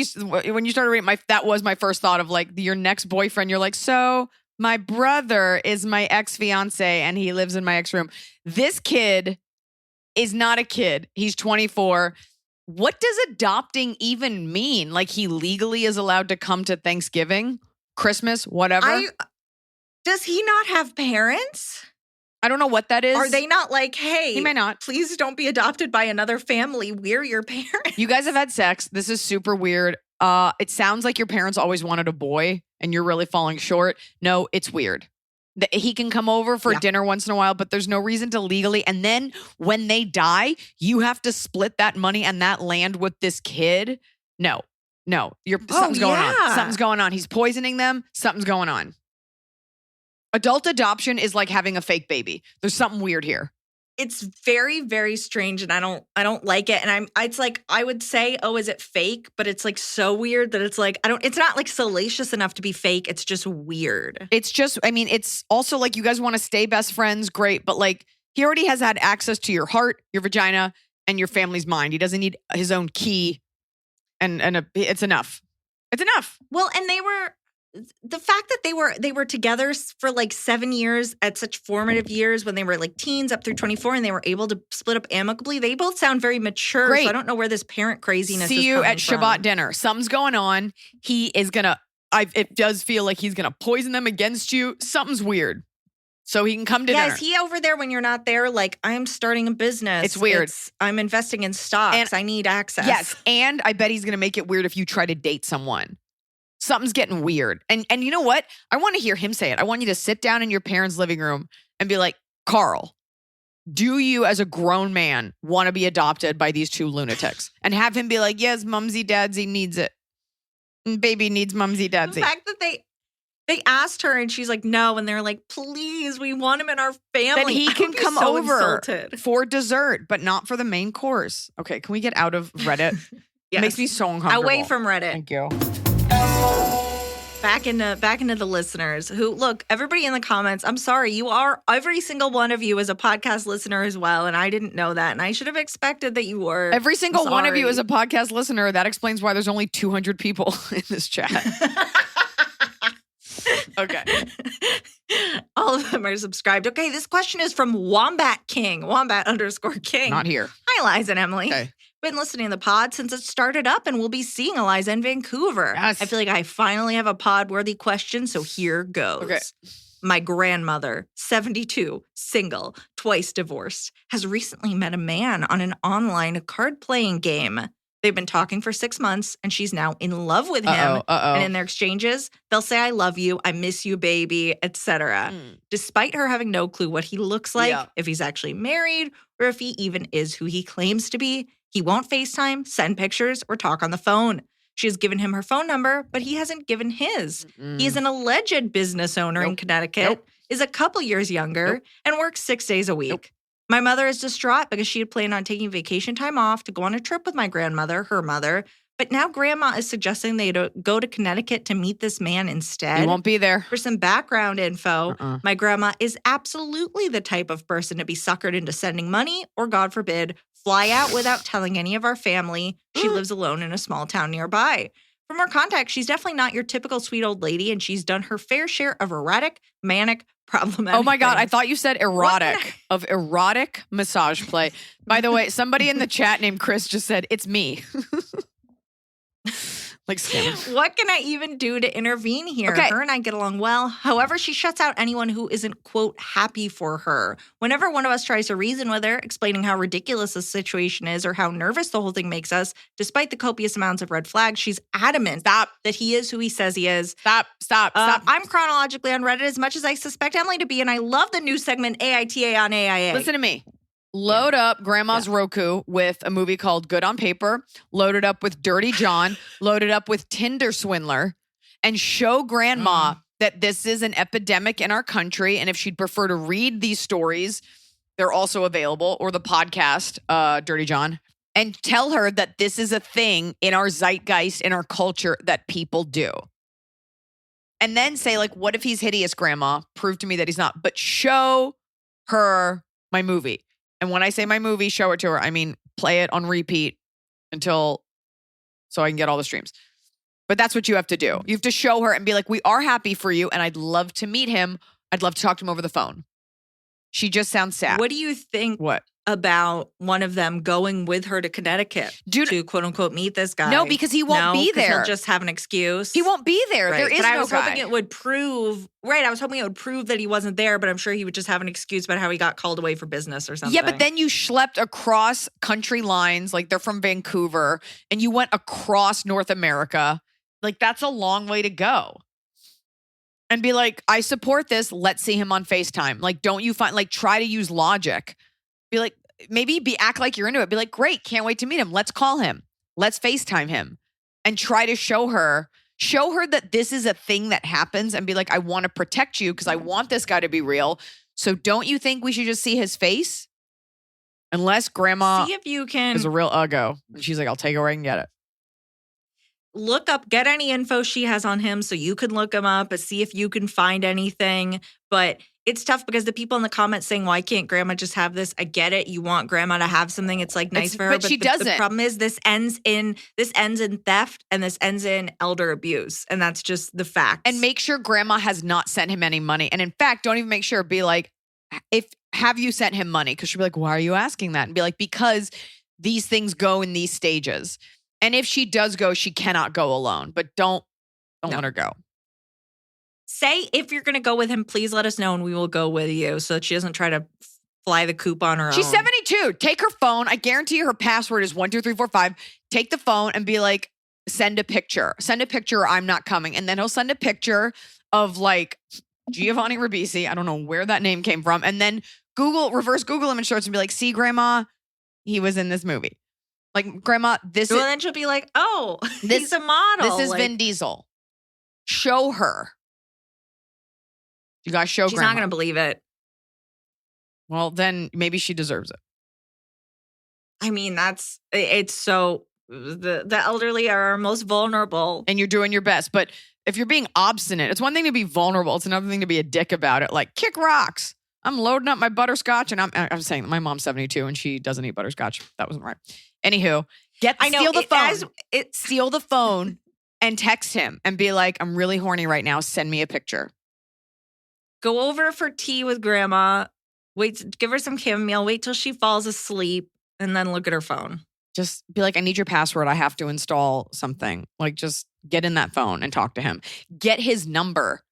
when you started reading that was my first thought of like your next boyfriend. You're like, so my brother is my ex-fiance and he lives in my ex room. This kid is not a kid. He's 24. What does adopting even mean? Like he legally is allowed to come to Thanksgiving, Christmas, whatever. Does he not have parents? I don't know what that is. Are they not like, hey, He may not. please don't be adopted by another family. We're your parents. You guys have had sex. This is super weird. It sounds like your parents always wanted a boy and you're really falling short. No, it's weird. He can come over for dinner once in a while, but there's no reason to legally. And then when they die, you have to split that money and that land with this kid. No, something's going on. yeah. Something's going on. He's poisoning them. Something's going on. Adult adoption is like having a fake baby. There's something weird here. It's very, very strange, and I don't like it. And it's like I would say, oh, is it fake? But it's like so weird that it's like it's not like salacious enough to be fake. It's just weird. It's just, it's also like you guys want to stay best friends, great, but like he already has had access to your heart, your vagina, and your family's mind. He doesn't need his own key, and it's enough. It's enough. Well, and the fact that they were together for like 7 years at such formative years when they were like teens up through 24 and they were able to split up amicably. They both sound very mature. Great. So I don't know where this parent craziness See is you coming at Shabbat from. dinner. Something's going on. He is it does feel like he's going to poison them against you. Something's weird. So he can come to dinner. Is he over there when you're not there? Like, I'm starting a business. It's weird. I'm investing in stocks. And- I need access. Yes, and I bet he's going to make it weird if you try to date someone. Something's getting weird. And you know what? I want to hear him say it. I want you to sit down in your parents' living room and be like, Carl, do you as a grown man want to be adopted by these two lunatics? And have him be like, yes, mumsy dadsy needs it. Baby needs mumsy The dadsy. fact that they asked her and she's like, no. And they're like, please, we want him in our family. That he I can would be come so over insulted. for dessert, but not for the main course. Okay, can we get out of Reddit? Yes. Makes me so uncomfortable. Away from Reddit. Thank you. Back into the listeners who look, everybody in the comments, I'm sorry, you are, every single one of you is a podcast listener as well. And I didn't know that. And I should have expected that you were. Every single one of you Sorry. is a podcast listener. That explains why there's only 200 people in this chat. Okay. All of them are subscribed. Okay, this question is from Wombat King, Wombat_King. Not here. Hi, Liza and Emily. Okay. Been listening to the pod since it started up, and we'll be seeing Iliza in Vancouver. Yes. I feel like I finally have a pod-worthy question, so here goes. Okay. My grandmother, 72, single, twice divorced, has recently met a man on an online card-playing game. They've been talking for 6 months, and she's now in love with him. And in their exchanges, they'll say, I love you, I miss you, baby, etc. Despite her having no clue what he looks like, if he's actually married, or if he even is who he claims to be, he won't FaceTime, send pictures, or talk on the phone. She has given him her phone number, but he hasn't given his. He is an alleged business owner in Connecticut, is a couple years younger, and works 6 days a week. My mother is distraught because she had planned on taking vacation time off to go on a trip with my grandmother, her mother, but now grandma is suggesting they go to Connecticut to meet this man instead. He won't be there. For some background info, my grandma is absolutely the type of person to be suckered into sending money or, God forbid, fly out without telling any of our family. She lives alone in a small town nearby. From her contact, she's definitely not your typical sweet old lady, and she's done her fair share of erratic, manic, problematic Oh my God, I things. thought you said erotic massage play. By the way, somebody in the chat named Chris just said, it's me. Like scammer. What can I even do to intervene here? Okay. Her and I get along well. However, she shuts out anyone who isn't, quote, happy for her. Whenever one of us tries to reason with her, explaining how ridiculous the situation is or how nervous the whole thing makes us, despite the copious amounts of red flags, she's adamant that he is who he says he is. Stop. I'm chronologically on Reddit as much as I suspect Emily to be, and I love the new segment AITA on AIA. Listen to me. Load up grandma's Roku with a movie called Good on Paper, load it up with Dirty John, load it up with Tinder Swindler, and show grandma that this is an epidemic in our country. And if she'd prefer to read these stories, they're also available, or the podcast, Dirty John, and tell her that this is a thing in our zeitgeist, in our culture that people do. And then say, like, what if he's hideous, grandma? Prove to me that he's not. But show her my movie. And when I say my movie, show it to her, I mean play it on repeat so I can get all the streams. But that's what you have to do. You have to show her and be like, we are happy for you, and I'd love to meet him. I'd love to talk to him over the phone. She just sounds sad. What do you think about one of them going with her to Connecticut to quote unquote meet this guy? No, because he won't be there. He'll just have an excuse. He won't be there. Right. There is but no I was guy. hoping it would prove. Right, I was hoping it would prove that he wasn't there, but I'm sure he would just have an excuse about how he got called away for business or something. Yeah, but then you schlepped across country lines, like they're from Vancouver, and you went across North America. Like, that's a long way to go. And be like, I support this. Let's see him on FaceTime. Like, don't you find, like, try to use logic. Be like, act like you're into it. Be like, great, can't wait to meet him. Let's call him. Let's FaceTime him. And try to show her that this is a thing that happens, and be like, I want to protect you because I want this guy to be real. So don't you think we should just see his face? Unless grandma see if you can is a real uggo. And she's like, I'll take it where I can get it. Look up, get any info she has on him so you can look him up and see if you can find anything. But it's tough because the people in the comments saying, why can't grandma just have this? I get it. You want grandma to have something. It's like nice for her. But she doesn't. The problem is this ends in theft, and this ends in elder abuse. And that's just the facts. And make sure grandma has not sent him any money. And in fact, don't even make sure. Be like, have you sent him money? Because she'll be like, why are you asking that? And be like, because these things go in these stages. And if she does go, she cannot go alone. But don't let her go. Say if you're going to go with him, please let us know and we will go with you so that she doesn't try to fly the coop on her She's own. 72. Take her phone. I guarantee her password is 12345. Take the phone and be like, send a picture. Send a picture or I'm not coming. And then he'll send a picture of like Giovanni Ribisi. I don't know where that name came from. And then reverse Google image search and be like, see, grandma, he was in this movie. Like, grandma, this well, is. And then she'll be like, oh, he's a model. This is Vin Diesel. Show her. You guys show She's grandma. not going to believe it. Well, then maybe she deserves it. I mean, it's so The elderly are our most vulnerable. And you're doing your best. But if you're being obstinate, it's one thing to be vulnerable. It's another thing to be a dick about it. Like, kick rocks. I'm loading up my butterscotch, and I'm saying that my mom's 72 and she doesn't eat butterscotch. That wasn't right. Anywho, steal the phone. Steal the phone and text him and be like, I'm really horny right now. Send me a picture. Go over for tea with grandma. Give her some chamomile. Wait till she falls asleep and then look at her phone. Just be like, I need your password. I have to install something. Like, just get in that phone and talk to him. Get his number.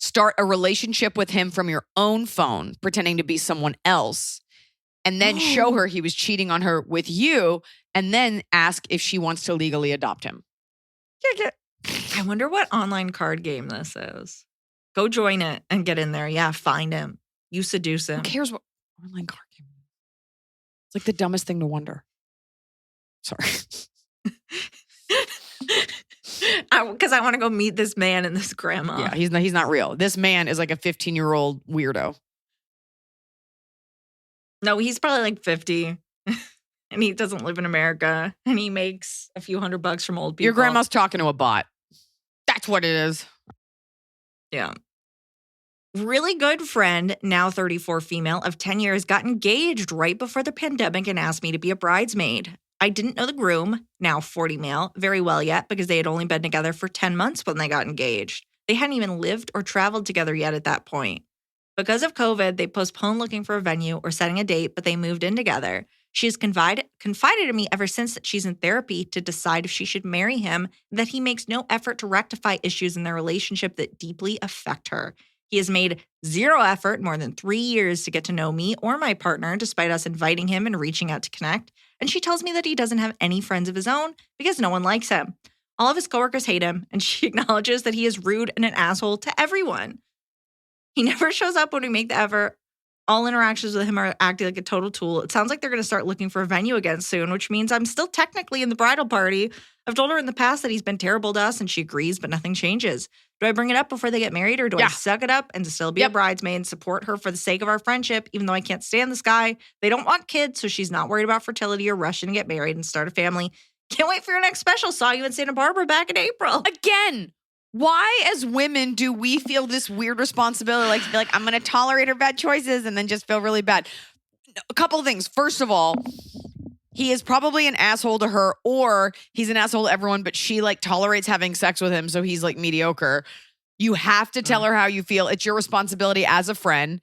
Start a relationship with him from your own phone, pretending to be someone else. And then show her he was cheating on her with you. And then ask if she wants to legally adopt him. I wonder what online card game this is. Go join it and get in there. Yeah, find him. You seduce him. Who cares what online card game is? It's like the dumbest thing to wonder. Sorry. Because I want to go meet this man and this grandma. Yeah, he's not real. This man is like a 15-year-old weirdo. No, he's probably like 50. And he doesn't live in America. And he makes a few $100 from old people. Your grandma's talking to a bot. That's what it is. Yeah. Really good friend, now 34 female of 10 years, got engaged right before the pandemic and asked me to be a bridesmaid. I didn't know the groom, now 40 male, very well yet because they had only been together for 10 months when they got engaged. They hadn't even lived or traveled together yet at that point. Because of COVID, they postponed looking for a venue or setting a date, but they moved in together. She has confided in me ever since that she's in therapy to decide if she should marry him, and that he makes no effort to rectify issues in their relationship that deeply affect her. He has made zero effort in more than 3 years to get to know me or my partner, despite us inviting him and reaching out to connect. And she tells me that he doesn't have any friends of his own because no one likes him. All of his coworkers hate him, and she acknowledges that he is rude and an asshole to everyone. He never shows up when we make the effort. All interactions with him are acting like a total tool. It sounds like they're going to start looking for a venue again soon, which means I'm still technically in the bridal party. I've told her in the past that he's been terrible to us, and she agrees, but nothing changes. Do I bring it up before they get married, or do I suck it up and still be a bridesmaid and support her for the sake of our friendship, even though I can't stand this guy? They don't want kids, so she's not worried about fertility or rushing to get married and start a family. Can't wait for your next special. Saw you in Santa Barbara back in April. Again, why as women do we feel this weird responsibility, like to be like, I'm going to tolerate her bad choices and then just feel really bad? A couple of things. First of all, he is probably an asshole to her, or he's an asshole to everyone, but she like tolerates having sex with him, so he's like mediocre. You have to tell her how you feel. It's your responsibility as a friend.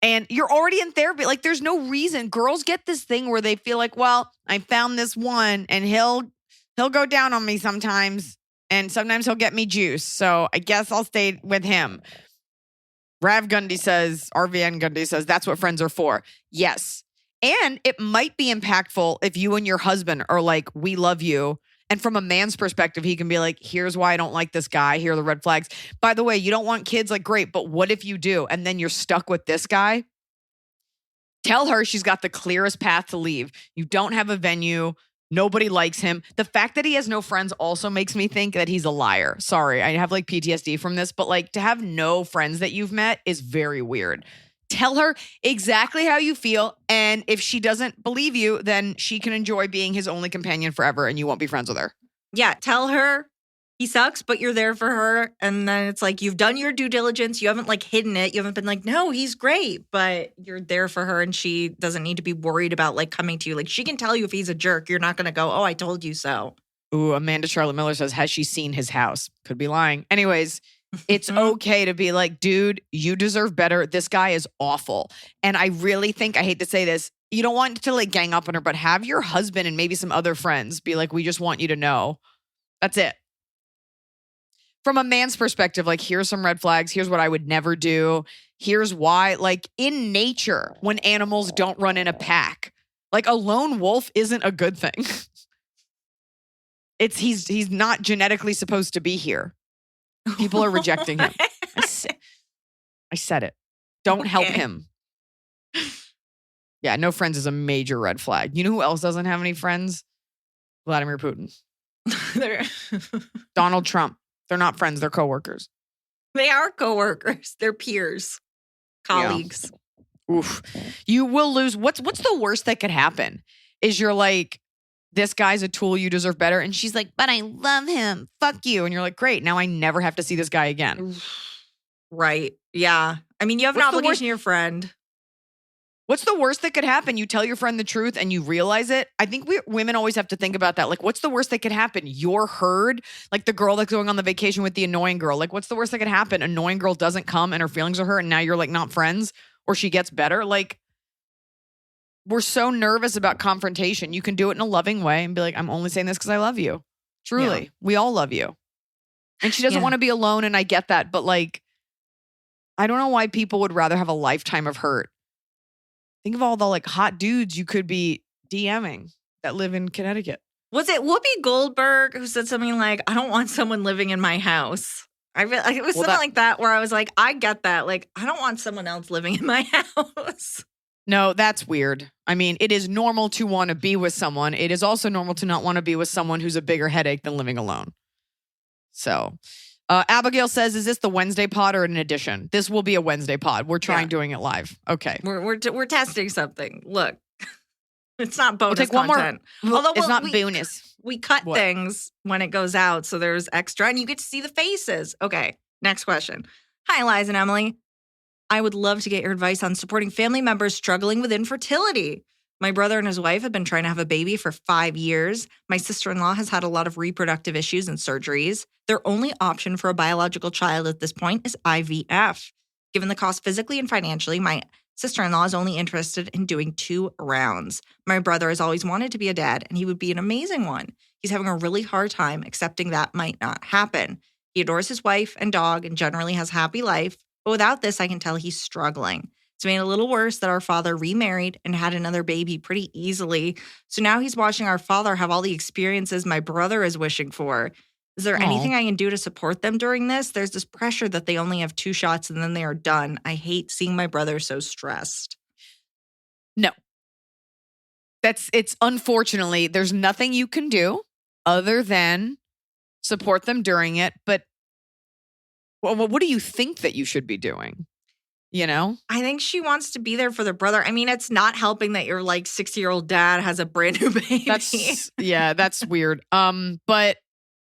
And you're already in therapy. Like, there's no reason. Girls get this thing where they feel like, well, I found this one and he'll go down on me sometimes. And sometimes he'll get me juice. So I guess I'll stay with him. RVN Gundy says, that's what friends are for. Yes. And it might be impactful if you and your husband are like, we love you. And from a man's perspective, he can be like, here's why I don't like this guy. Here are the red flags. By the way, you don't want kids, like, great, but what if you do? And then you're stuck with this guy. Tell her she's got the clearest path to leave. You don't have a venue. Nobody likes him. The fact that he has no friends also makes me think that he's a liar. Sorry, I have like PTSD from this, but like to have no friends that you've met is very weird. Tell her exactly how you feel. And if she doesn't believe you, then she can enjoy being his only companion forever and you won't be friends with her. Yeah, tell her he sucks, but you're there for her. And then it's like, you've done your due diligence. You haven't like hidden it. You haven't been like, no, he's great, but you're there for her. And she doesn't need to be worried about like coming to you. Like, she can tell you if he's a jerk. You're not going to go, oh, I told you so. Ooh, Amanda Charlotte Miller says, has she seen his house? Could be lying. Anyways, it's okay to be like, dude, you deserve better. This guy is awful. And I really think, I hate to say this, you don't want to like gang up on her, but have your husband and maybe some other friends be like, we just want you to know. That's it. From a man's perspective, like, here's some red flags. Here's what I would never do. Here's why. Like, in nature, when animals don't run in a pack, like a lone wolf isn't a good thing. He's not genetically supposed to be here. People are rejecting him. I said it. Don't help him. Yeah, no friends is a major red flag. You know who else doesn't have any friends? Vladimir Putin. Donald Trump. They're not friends. They're coworkers. They are coworkers. They're peers. Colleagues. Yeah. Oof. You will lose. What's the worst that could happen is you're like this guy's a tool, you deserve better. And she's like, but I love him. Fuck you. And you're like, great. Now I never have to see this guy again. Right. Yeah. I mean, you have an What's the obligation to your friend. What's the worst that could happen? You tell your friend the truth and you realize it. I think women always have to think about that. Like, what's the worst that could happen? You're heard. Like the girl that's going on the vacation with the annoying girl. Like, what's the worst that could happen? Annoying girl doesn't come and her feelings are hurt and now you're like not friends or she gets better. Like, we're so nervous about confrontation. You can do it in a loving way and be like, I'm only saying this because I love you. Truly. Yeah. We all love you. And she doesn't want to be alone. And I get that. But like, I don't know why people would rather have a lifetime of hurt. Think of all the like hot dudes you could be DMing that live in Connecticut. Was it Whoopi Goldberg who said something like, I don't want someone living in my house? It was something like that where I was like, I get that. Like, I don't want someone else living in my house. No, that's weird. I mean, it is normal to want to be with someone. It is also normal to not want to be with someone who's a bigger headache than living alone. So, Abigail says, is this the Wednesday pod or an addition? This will be a Wednesday pod. We're trying doing it live. Okay. We're testing something. Look, it's not bonus we'll take content. Although it's not bonus. We cut things when it goes out, so there's extra, and you get to see the faces. Okay, next question. Hi, Liza and Emily. I would love to get your advice on supporting family members struggling with infertility. My brother and his wife have been trying to have a baby for 5 years. My sister-in-law has had a lot of reproductive issues and surgeries. Their only option for a biological child at this point is IVF. Given the cost physically and financially, my sister-in-law is only interested in doing 2 rounds. My brother has always wanted to be a dad, and he would be an amazing one. He's having a really hard time accepting that might not happen. He adores his wife and dog and generally has a happy life, but without this, I can tell he's struggling. It's made it a little worse that our father remarried and had another baby pretty easily. So now he's watching our father have all the experiences my brother is wishing for. Is there anything I can do to support them during this? There's this pressure that they only have 2 shots and then they are done. I hate seeing my brother so stressed. No. It's unfortunately, there's nothing you can do other than support them during it. But well, what do you think that you should be doing? You know? I think she wants to be there for their brother. I mean, it's not helping that your like 60-year-old dad has a brand new baby. That's weird. But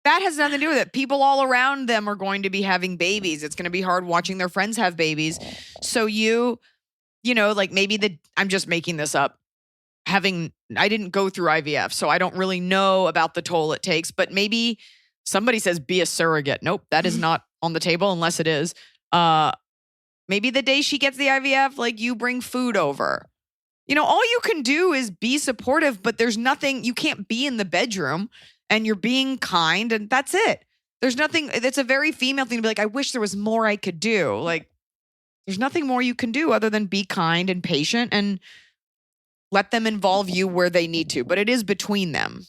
that has nothing to do with it. People all around them are going to be having babies. It's going to be hard watching their friends have babies. So you know, like maybe I'm just making this up. I didn't go through IVF, so I don't really know about the toll it takes, but maybe somebody says be a surrogate. Nope, that is not on the table unless it is. Maybe the day she gets the IVF, like you bring food over. You know, all you can do is be supportive, but there's nothing, you can't be in the bedroom and you're being kind and that's it. There's nothing, it's a very female thing to be like, I wish there was more I could do. Like, there's nothing more you can do other than be kind and patient and let them involve you where they need to. But it is between them.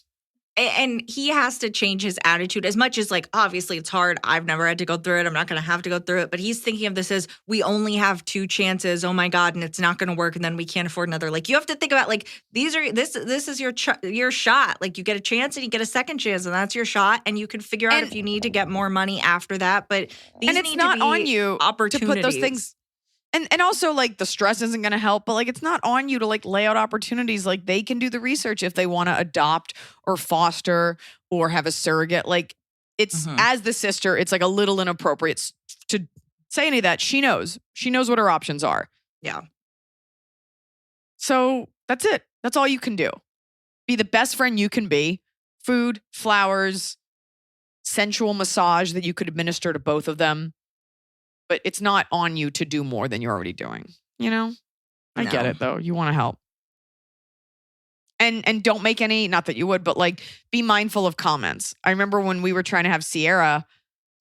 And he has to change his attitude as much as like, obviously it's hard. I've never had to go through it. I'm not going to have to go through it. But he's thinking of this as we only have 2 chances. Oh my God. And it's not going to work. And then we can't afford another. Like you have to think about like, this is your shot. Like you get a chance and you get a second chance and that's your shot. And you can figure out if you need to get more money after that. But these and it's need not to be on you opportunities. To put those things. And also like the stress isn't going to help, but like it's not on you to like lay out opportunities. Like they can do the research if they want to adopt or foster or have a surrogate. Like it's as the sister, it's like a little inappropriate to say any of that. She knows what her options are. Yeah. So that's it. That's all you can do. Be the best friend you can be. Food, flowers, sensual massage that you could administer to both of them. But it's not on you to do more than you're already doing. You know? I get it though. You want to help. And don't make any, not that you would, but like be mindful of comments. I remember when we were trying to have Sierra,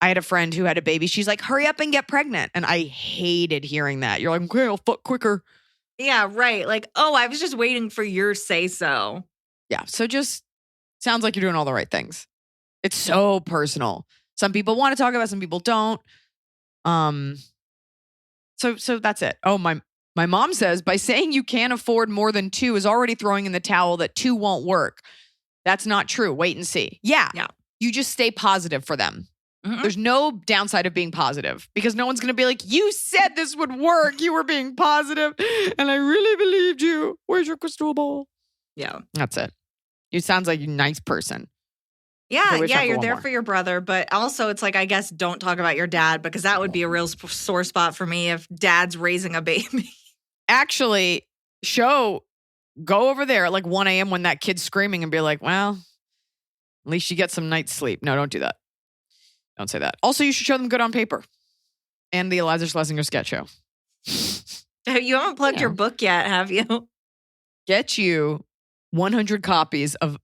I had a friend who had a baby. She's like, hurry up and get pregnant. And I hated hearing that. You're like, okay, I'll fuck quicker. Yeah, right. Like, oh, I was just waiting for your say so. Yeah. So just sounds like you're doing all the right things. It's so personal. Some people want to talk about it, some people don't. So that's it. Oh, my mom says by saying you can't afford more than 2 is already throwing in the towel that 2 won't work. That's not true. Wait and see. Yeah. You just stay positive for them. Mm-hmm. There's no downside of being positive because no one's going to be like, you said this would work. You were being positive and I really believed you. Where's your crystal ball? Yeah. That's it. You sounds like a nice person. Yeah, Okay, we have time for you're one there more. for your brother, but also it's like, I guess, don't talk about your dad because that would be a real sore spot for me if dad's raising a baby. Actually, go over there at like 1 a.m. when that kid's screaming and be like, well, at least you get some night's sleep. No, don't do that. Don't say that. Also, you should show them Good on Paper and the Iliza Schlesinger sketch show. You haven't plugged your book yet, have you? Get you 100 copies of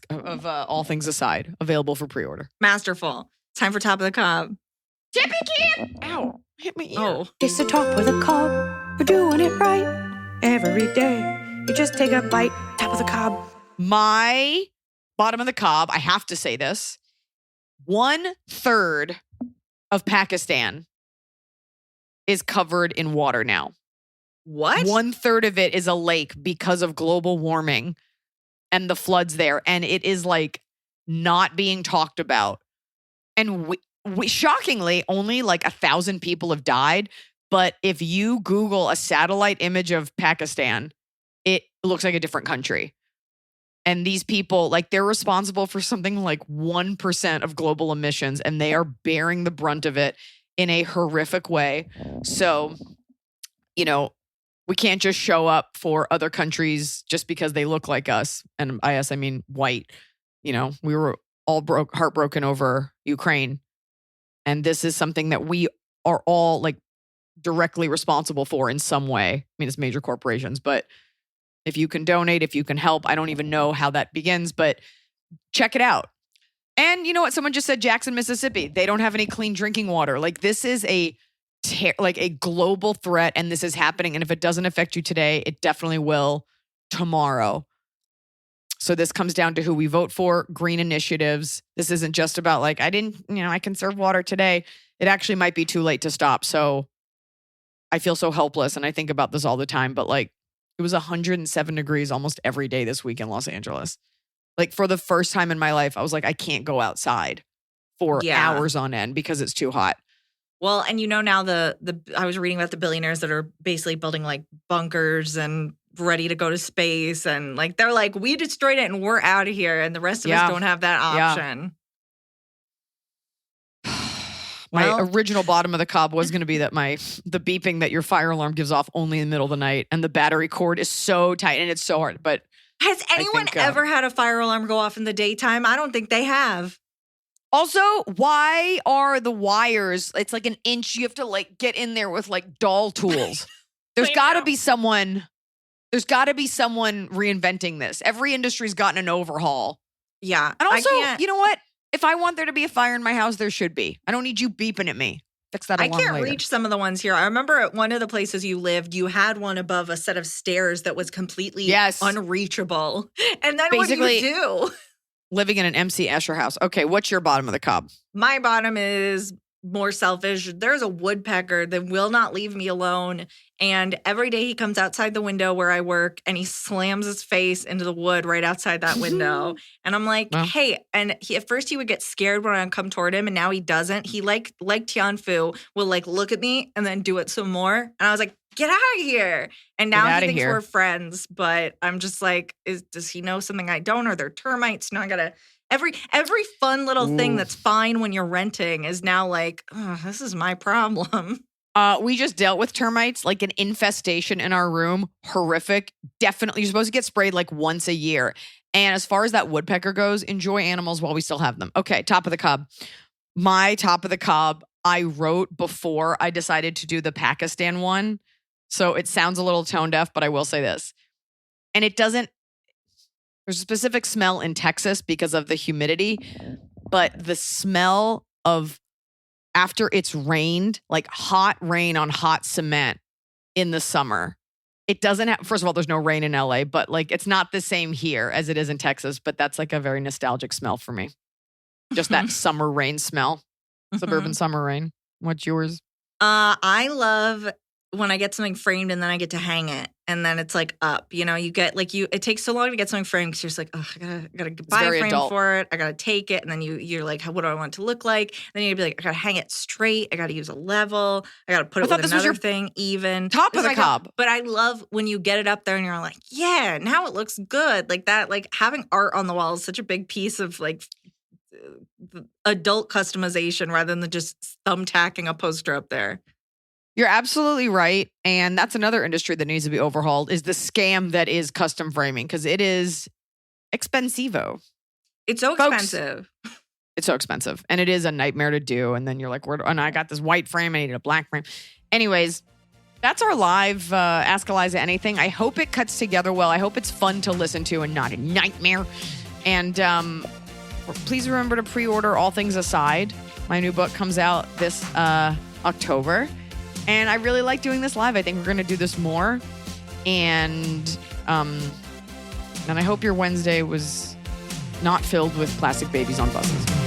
All Things Aside, available for pre-order. Masterful. Time for Top of the Cob. Tippy kid! Ow, hit my ear. Oh. It's the top of the cob. We're doing it right every day. You just take a bite, top of the cob. My bottom of the cob, I have to say this, 1/3 of Pakistan is covered in water now. What? 1/3 of it is a lake because of global warming and the floods there. And it is like not being talked about. And we shockingly, only like 1,000 people have died. But if you Google a satellite image of Pakistan, it looks like a different country. And these people, like, they're responsible for something like 1% of global emissions, and they are bearing the brunt of it in a horrific way. So, you know, we can't just show up for other countries just because they look like us. And by us, I mean white. You know, we were all heartbroken over Ukraine. And this is something that we are all like directly responsible for in some way. I mean, it's major corporations, but if you can donate, if you can help, I don't even know how that begins, but check it out. And you know what? Someone just said Jackson, Mississippi. They don't have any clean drinking water. Like, this is a global threat, and this is happening. And if it doesn't affect you today, it definitely will tomorrow. So this comes down to who we vote for, green initiatives. This isn't just about like, I conserve water today. It actually might be too late to stop. So I feel so helpless, and I think about this all the time, but like, it was 107 degrees almost every day this week in Los Angeles. Like, for the first time in my life, I was like, I can't go outside for hours on end because it's too hot. Well, and you know, now I was reading about the billionaires that are basically building like bunkers and ready to go to space. And like, they're like, we destroyed it and we're out of here. And the rest of us don't have that option. My original bottom of the cob was going to be that the beeping that your fire alarm gives off only in the middle of the night, and the battery cord is so tight and it's so hard. But has anyone ever had a fire alarm go off in the daytime? I don't think they have. Also, why are the wires? It's like an inch. You have to like get in there with like doll tools. There's got to be someone. There's got to be someone reinventing this. Every industry's gotten an overhaul. Yeah, and also, you know what? If I want there to be a fire in my house, there should be. I don't need you beeping at me. Fix that alarm later. I can't reach some of the ones here. I remember at one of the places you lived, you had one above a set of stairs that was completely unreachable. And then basically, what do you do? Living in an MC Escher house. Okay, what's your bottom of the cob? My bottom is more selfish. There's a woodpecker that will not leave me alone. And every day he comes outside the window where I work and he slams his face into the wood right outside that window. And I'm like, hey, and at first he would get scared when I come toward him, and now he doesn't. He like Tianfu will like look at me and then do it some more. And I was like, get out of here. And now he thinks we're friends, but I'm just like, does he know something I don't? Are there termites? Now I gotta every fun little thing that's fine when you're renting is now like, oh, this is my problem. We just dealt with termites, like an infestation in our room. Horrific. Definitely. You're supposed to get sprayed like once a year. And as far as that woodpecker goes, enjoy animals while we still have them. Okay, top of the cob. My top of the cob, I wrote before I decided to do the Pakistan one. So it sounds a little tone deaf, but I will say this. And there's a specific smell in Texas because of the humidity, but the smell of after it's rained, like hot rain on hot cement in the summer. It doesn't have, first of all, there's no rain in LA, but like it's not the same here as it is in Texas, but that's like a very nostalgic smell for me. Just that summer rain smell, suburban summer rain. What's yours? I love when I get something framed and then I get to hang it and then it's like up, you get like it takes so long to get something framed because you're just like, oh, I gotta buy a very frame adult. for it. I gotta take it. And then you're like, what do I want it to look like? Then you'd be like, I gotta hang it straight. I gotta use a level. I gotta put I it thought with this was another your thing even. top This of the is like cob. but I love when you get it up there and you're like, yeah, now it looks good. Like that, like having art on the wall is such a big piece of like adult customization rather than just thumbtacking a poster up there. You're absolutely right. And that's another industry that needs to be overhauled is the scam that is custom framing because it is expensivo. It's so Folks, expensive. It's so expensive. And it is a nightmare to do. And then you're like, and I got this white frame. I needed a black frame. Anyways, that's our live Ask Iliza Anything. I hope it cuts together well. I hope it's fun to listen to and not a nightmare. And please remember to pre-order All Things Aside. My new book comes out this October. And I really like doing this live. I think we're going to do this more. And I hope your Wednesday was not filled with plastic babies on buses.